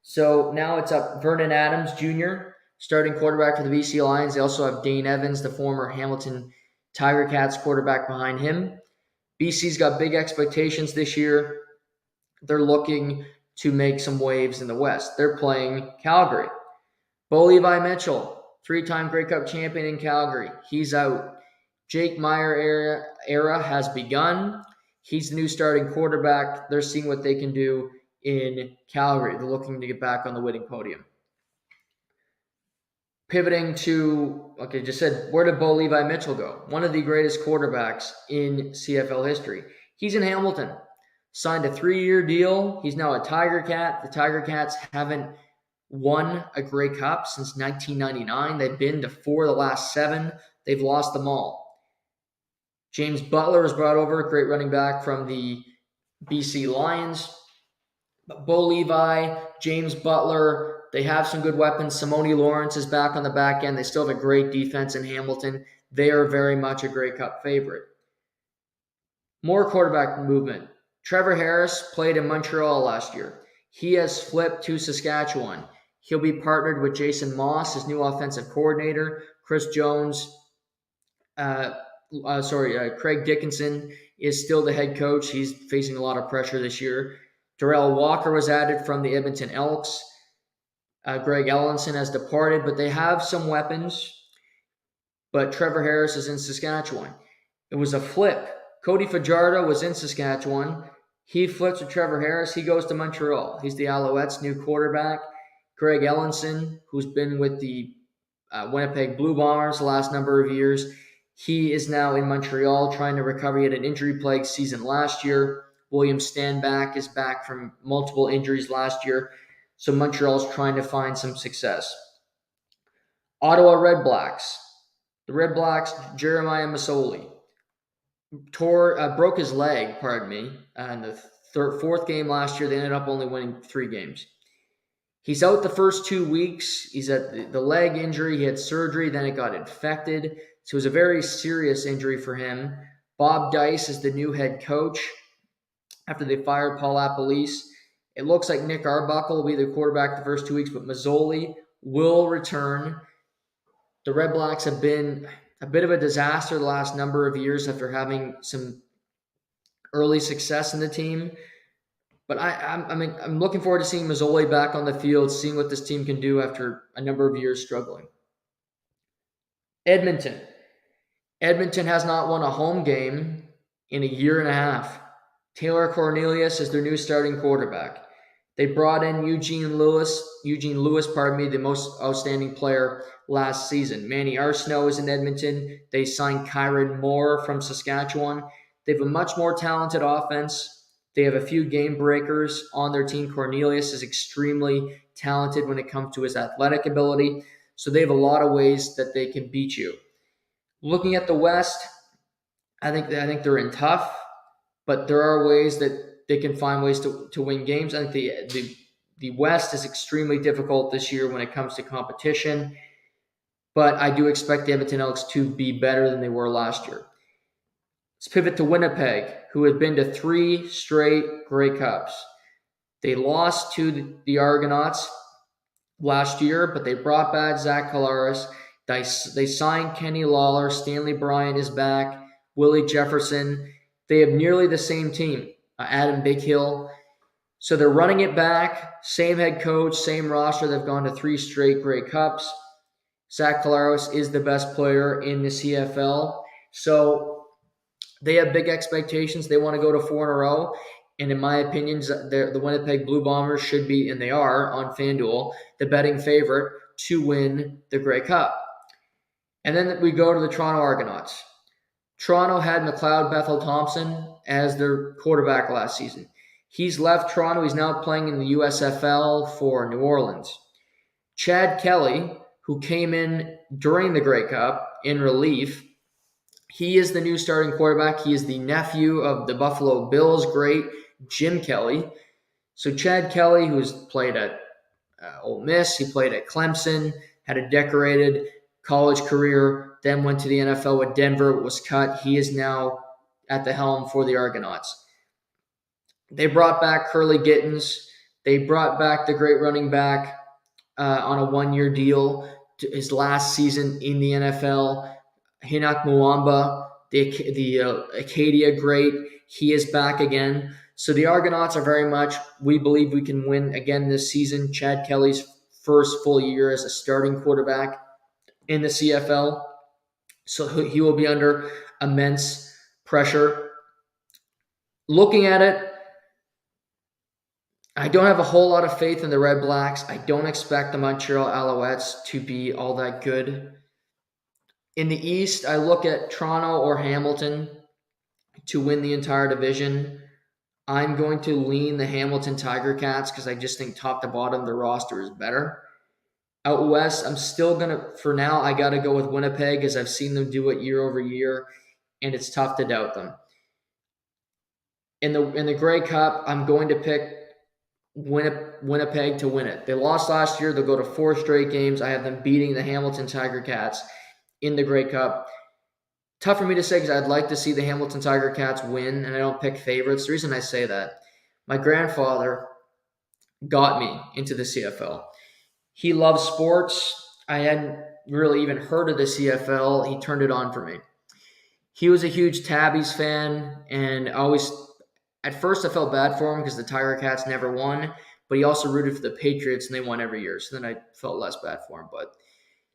So now it's up Vernon Adams Jr., starting quarterback for the BC Lions. They also have Dane Evans, the former Hamilton Tiger Cats quarterback, behind him. BC's got big expectations this year. They're looking to make some waves in the West. They're playing Calgary. Bo Levi Mitchell, three-time Grey Cup champion in Calgary. He's out. Jake Meyer era has begun. He's the new starting quarterback. They're seeing what they can do in Calgary. They're looking to get back on the winning podium. Pivoting to, just said, where did Bo Levi Mitchell go? One of the greatest quarterbacks in CFL history. He's in Hamilton. Signed a 3-year deal. He's now a Tiger Cat. The Tiger Cats haven't won a Grey Cup since 1999. They've been to 4 of the last 7. They've lost them all. James Butler was brought over, great running back from the BC Lions. But Bo Levi, James Butler, they have some good weapons. Simone Lawrence is back on the back end. They still have a great defense in Hamilton. They are very much a Grey Cup favorite. More quarterback movement. Trevor Harris played in Montreal last year. He has flipped to Saskatchewan. He'll be partnered with Jason Moss, his new offensive coordinator. Chris Jones, Craig Dickinson is still the head coach. He's facing a lot of pressure this year. Darrell Walker was added from the Edmonton Elks. Greg Ellenson has departed, but they have some weapons. But Trevor Harris is in Saskatchewan. It was a flip. Cody Fajardo was in Saskatchewan. He flips with Trevor Harris. He goes to Montreal. He's the Alouettes' new quarterback. Greg Ellenson, who's been with the Winnipeg Blue Bombers the last number of years, he is now in Montreal trying to recover. He had an injury-plagued season last year. William Stanback is back from multiple injuries last year. So Montreal's trying to find some success. Ottawa Red Blacks. The Red Blacks, Jeremiah Masoli, broke his leg, in the fourth game last year. They ended up only winning 3 games. He's out the first 2 weeks. He's at the leg injury. He had surgery, then it got infected. So it was a very serious injury for him. Bob Dice is the new head coach after they fired Paul Appolise. It looks like Nick Arbuckle will be the quarterback the first 2 weeks, but Mazzoli will return. The Red Blacks have been a bit of a disaster the last number of years after having some early success in the team. But I'm looking forward to seeing Mazzoli back on the field, seeing what this team can do after a number of years struggling. Edmonton. Edmonton has not won a home game in a year and a half. Taylor Cornelius is their new starting quarterback. They brought in Eugene Lewis, the most outstanding player last season. Manny Arsenault is in Edmonton. They signed Kyron Moore from Saskatchewan. They have a much more talented offense. They have a few game breakers on their team. Cornelius is extremely talented when it comes to his athletic ability. So they have a lot of ways that they can beat you. Looking at the West, I think they're in tough, but there are ways that they can find ways to win games. I think the West is extremely difficult this year when it comes to competition, but I do expect the Edmonton Elks to be better than they were last year. Let's pivot to Winnipeg, who have been to 3 straight Grey Cups. They lost to the Argonauts last year, but they brought back Zach Collaros. They signed Kenny Lawler. Stanley Bryant is back. Willie Jefferson. They have nearly the same team. Adam Bighill. So they're running it back. Same head coach, same roster. They've gone to 3 straight Grey Cups. Zach Collaros is the best player in the CFL. So they have big expectations. They want to go to 4 in a row. And in my opinion, the Winnipeg Blue Bombers should be, and they are, on FanDuel, the betting favorite to win the Grey Cup. And then we go to the Toronto Argonauts. Toronto had McLeod Bethel-Thompson as their quarterback last season. He's left Toronto. He's now playing in the USFL for New Orleans. Chad Kelly, who came in during the Grey Cup in relief, he is the new starting quarterback. He is the nephew of the Buffalo Bills great Jim Kelly. So Chad Kelly, who's played at Ole Miss, he played at Clemson, had a decorated college career, then went to the NFL with Denver, was cut. He is now at the helm for the Argonauts. They brought back Curly Gittens. They brought back the great running back on a one-year deal to his last season in the NFL. Hinak Muamba, the Acadia great, he is back again. So the Argonauts are very much, we believe we can win again this season. Chad Kelly's first full year as a starting quarterback in the CFL. So he will be under immense pressure. Looking at it, I don't have a whole lot of faith in the Red Blacks. I don't expect the Montreal Alouettes to be all that good. In the East, I look at Toronto or Hamilton to win the entire division. I'm going to lean the Hamilton Tiger Cats because I just think top to bottom the roster is better. Out West, I'm still going to, for now, I got to go with Winnipeg as I've seen them do it year over year, and it's tough to doubt them. In the Grey Cup, I'm going to pick Winnipeg to win it. They lost last year. They'll go to 4 straight games. I have them beating the Hamilton Tiger Cats in the Grey Cup. Tough for me to say because I'd like to see the Hamilton Tiger Cats win, and I don't pick favorites. The reason I say that, my grandfather got me into the CFL. He loves sports. I hadn't really even heard of the CFL. He turned it on for me. He was a huge Tabbies fan, and at first I felt bad for him because the Tiger Cats never won, but he also rooted for the Patriots, and they won every year. So then I felt less bad for him. But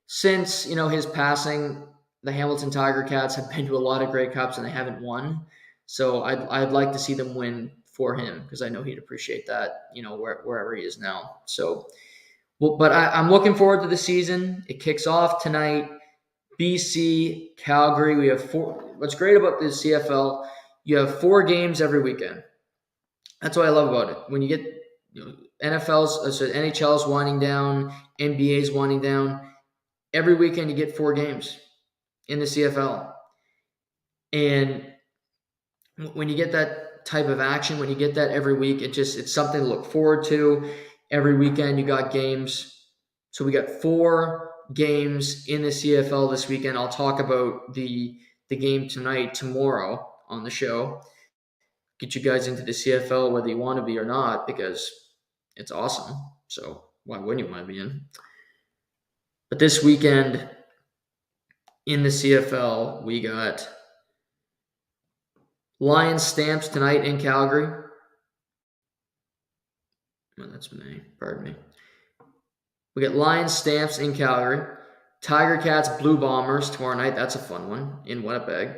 since, his passing, the Hamilton Tiger Cats have been to a lot of Grey Cups, and they haven't won. So I'd like to see them win for him because I know he'd appreciate that, wherever he is now. So, but I'm looking forward to the season. It kicks off tonight. BC, Calgary. We have 4. What's great about the CFL, you have 4 games every weekend. That's what I love about it. When you get NHL's winding down, NBA's winding down, every weekend you get 4 games in the CFL. And when you get that type of action, when you get that every week, it's something to look forward to. Every weekend you got games. So we got 4 games in the CFL this weekend. I'll talk about the game tomorrow on the show. Get you guys into the CFL whether you want to be or not because it's awesome. So why wouldn't you want to be in? But this weekend in the CFL, we got Lions Stamps tonight in Calgary. Oh, that's me. Pardon me. We got Lions Stamps in Calgary. Tiger Cats Blue Bombers tomorrow night. That's a fun one in Winnipeg.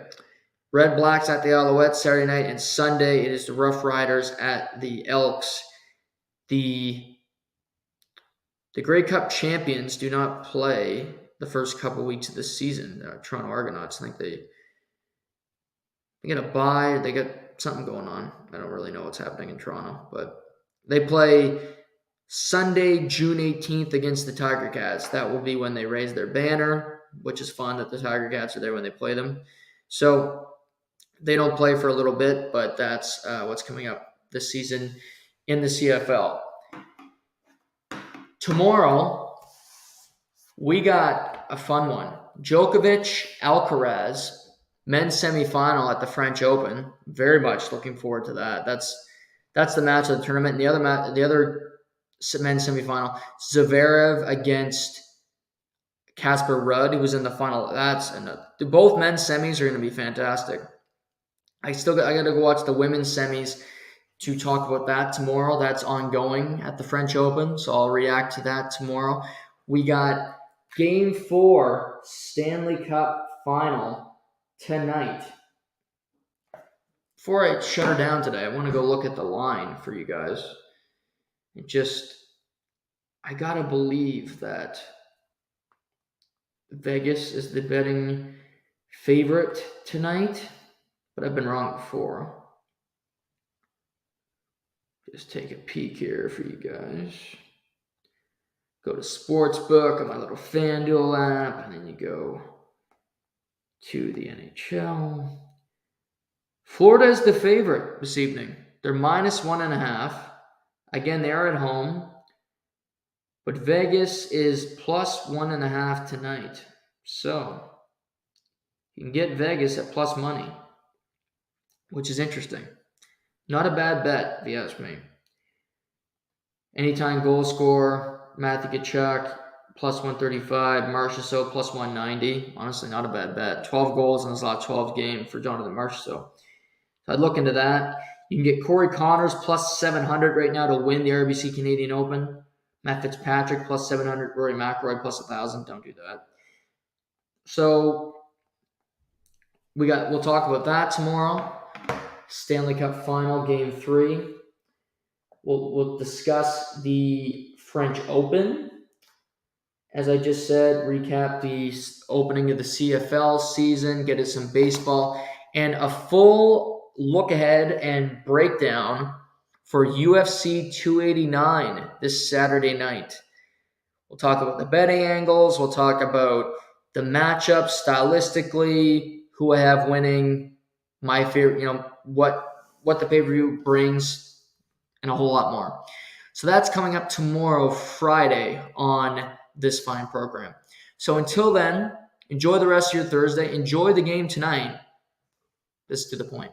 Red Blacks at the Alouettes Saturday night, and Sunday it is the Rough Riders at the Elks. The Grey Cup champions do not play the first couple weeks of the season. Toronto Argonauts, I think they get a bye. They got something going on. I don't really know what's happening in Toronto, but they play Sunday, June 18th against the Tiger Cats. That will be when they raise their banner, which is fun that the Tiger Cats are there when they play them. So they don't play for a little bit, but that's what's coming up this season in the CFL. Tomorrow, we got a fun one. Jokic, Alcaraz, men's semifinal at the French Open. Very much looking forward to that. That's the match of the tournament. And the other men's semifinal, Zverev against Casper Ruud, who was in the final. Both men's semis are going to be fantastic. I got to go watch the women's semis to talk about that tomorrow. That's ongoing at the French Open, so I'll react to that tomorrow. We got Game 4 Stanley Cup Final tonight. Before I shut her down today, I want to go look at the line for you guys. I got to believe that Vegas is the betting favorite tonight, but I've been wrong before. Just take a peek here for you guys. Go to Sportsbook on my little FanDuel app, and then you go to the NHL. Florida is the favorite this evening. They're -1.5. Again, they are at home. But Vegas is +1.5 tonight. So you can get Vegas at plus money, which is interesting. Not a bad bet, if you ask me. Anytime goal scorer, Matthew Tkachuk, +135, Marchessault, +190. Honestly, not a bad bet. 12 goals in his last 12 games for Jonathan Marchessault. So I'd look into that. You can get Corey Connors +700 right now to win the RBC Canadian Open. Matt Fitzpatrick +700. Rory McIlroy +1,000. Don't do that. So we'll talk about that tomorrow. Stanley Cup Final, Game 3. We'll discuss the French Open. As I just said, recap the opening of the CFL season, get us some baseball, and a full look ahead and breakdown for UFC 289 this Saturday night. We'll talk about the betting angles. We'll talk about the matchups stylistically, who I have winning, my favorite, what the pay-per-view brings, and a whole lot more. So that's coming up tomorrow, Friday, on this fine program. So until then, enjoy the rest of your Thursday. Enjoy the game tonight. This is To The Point.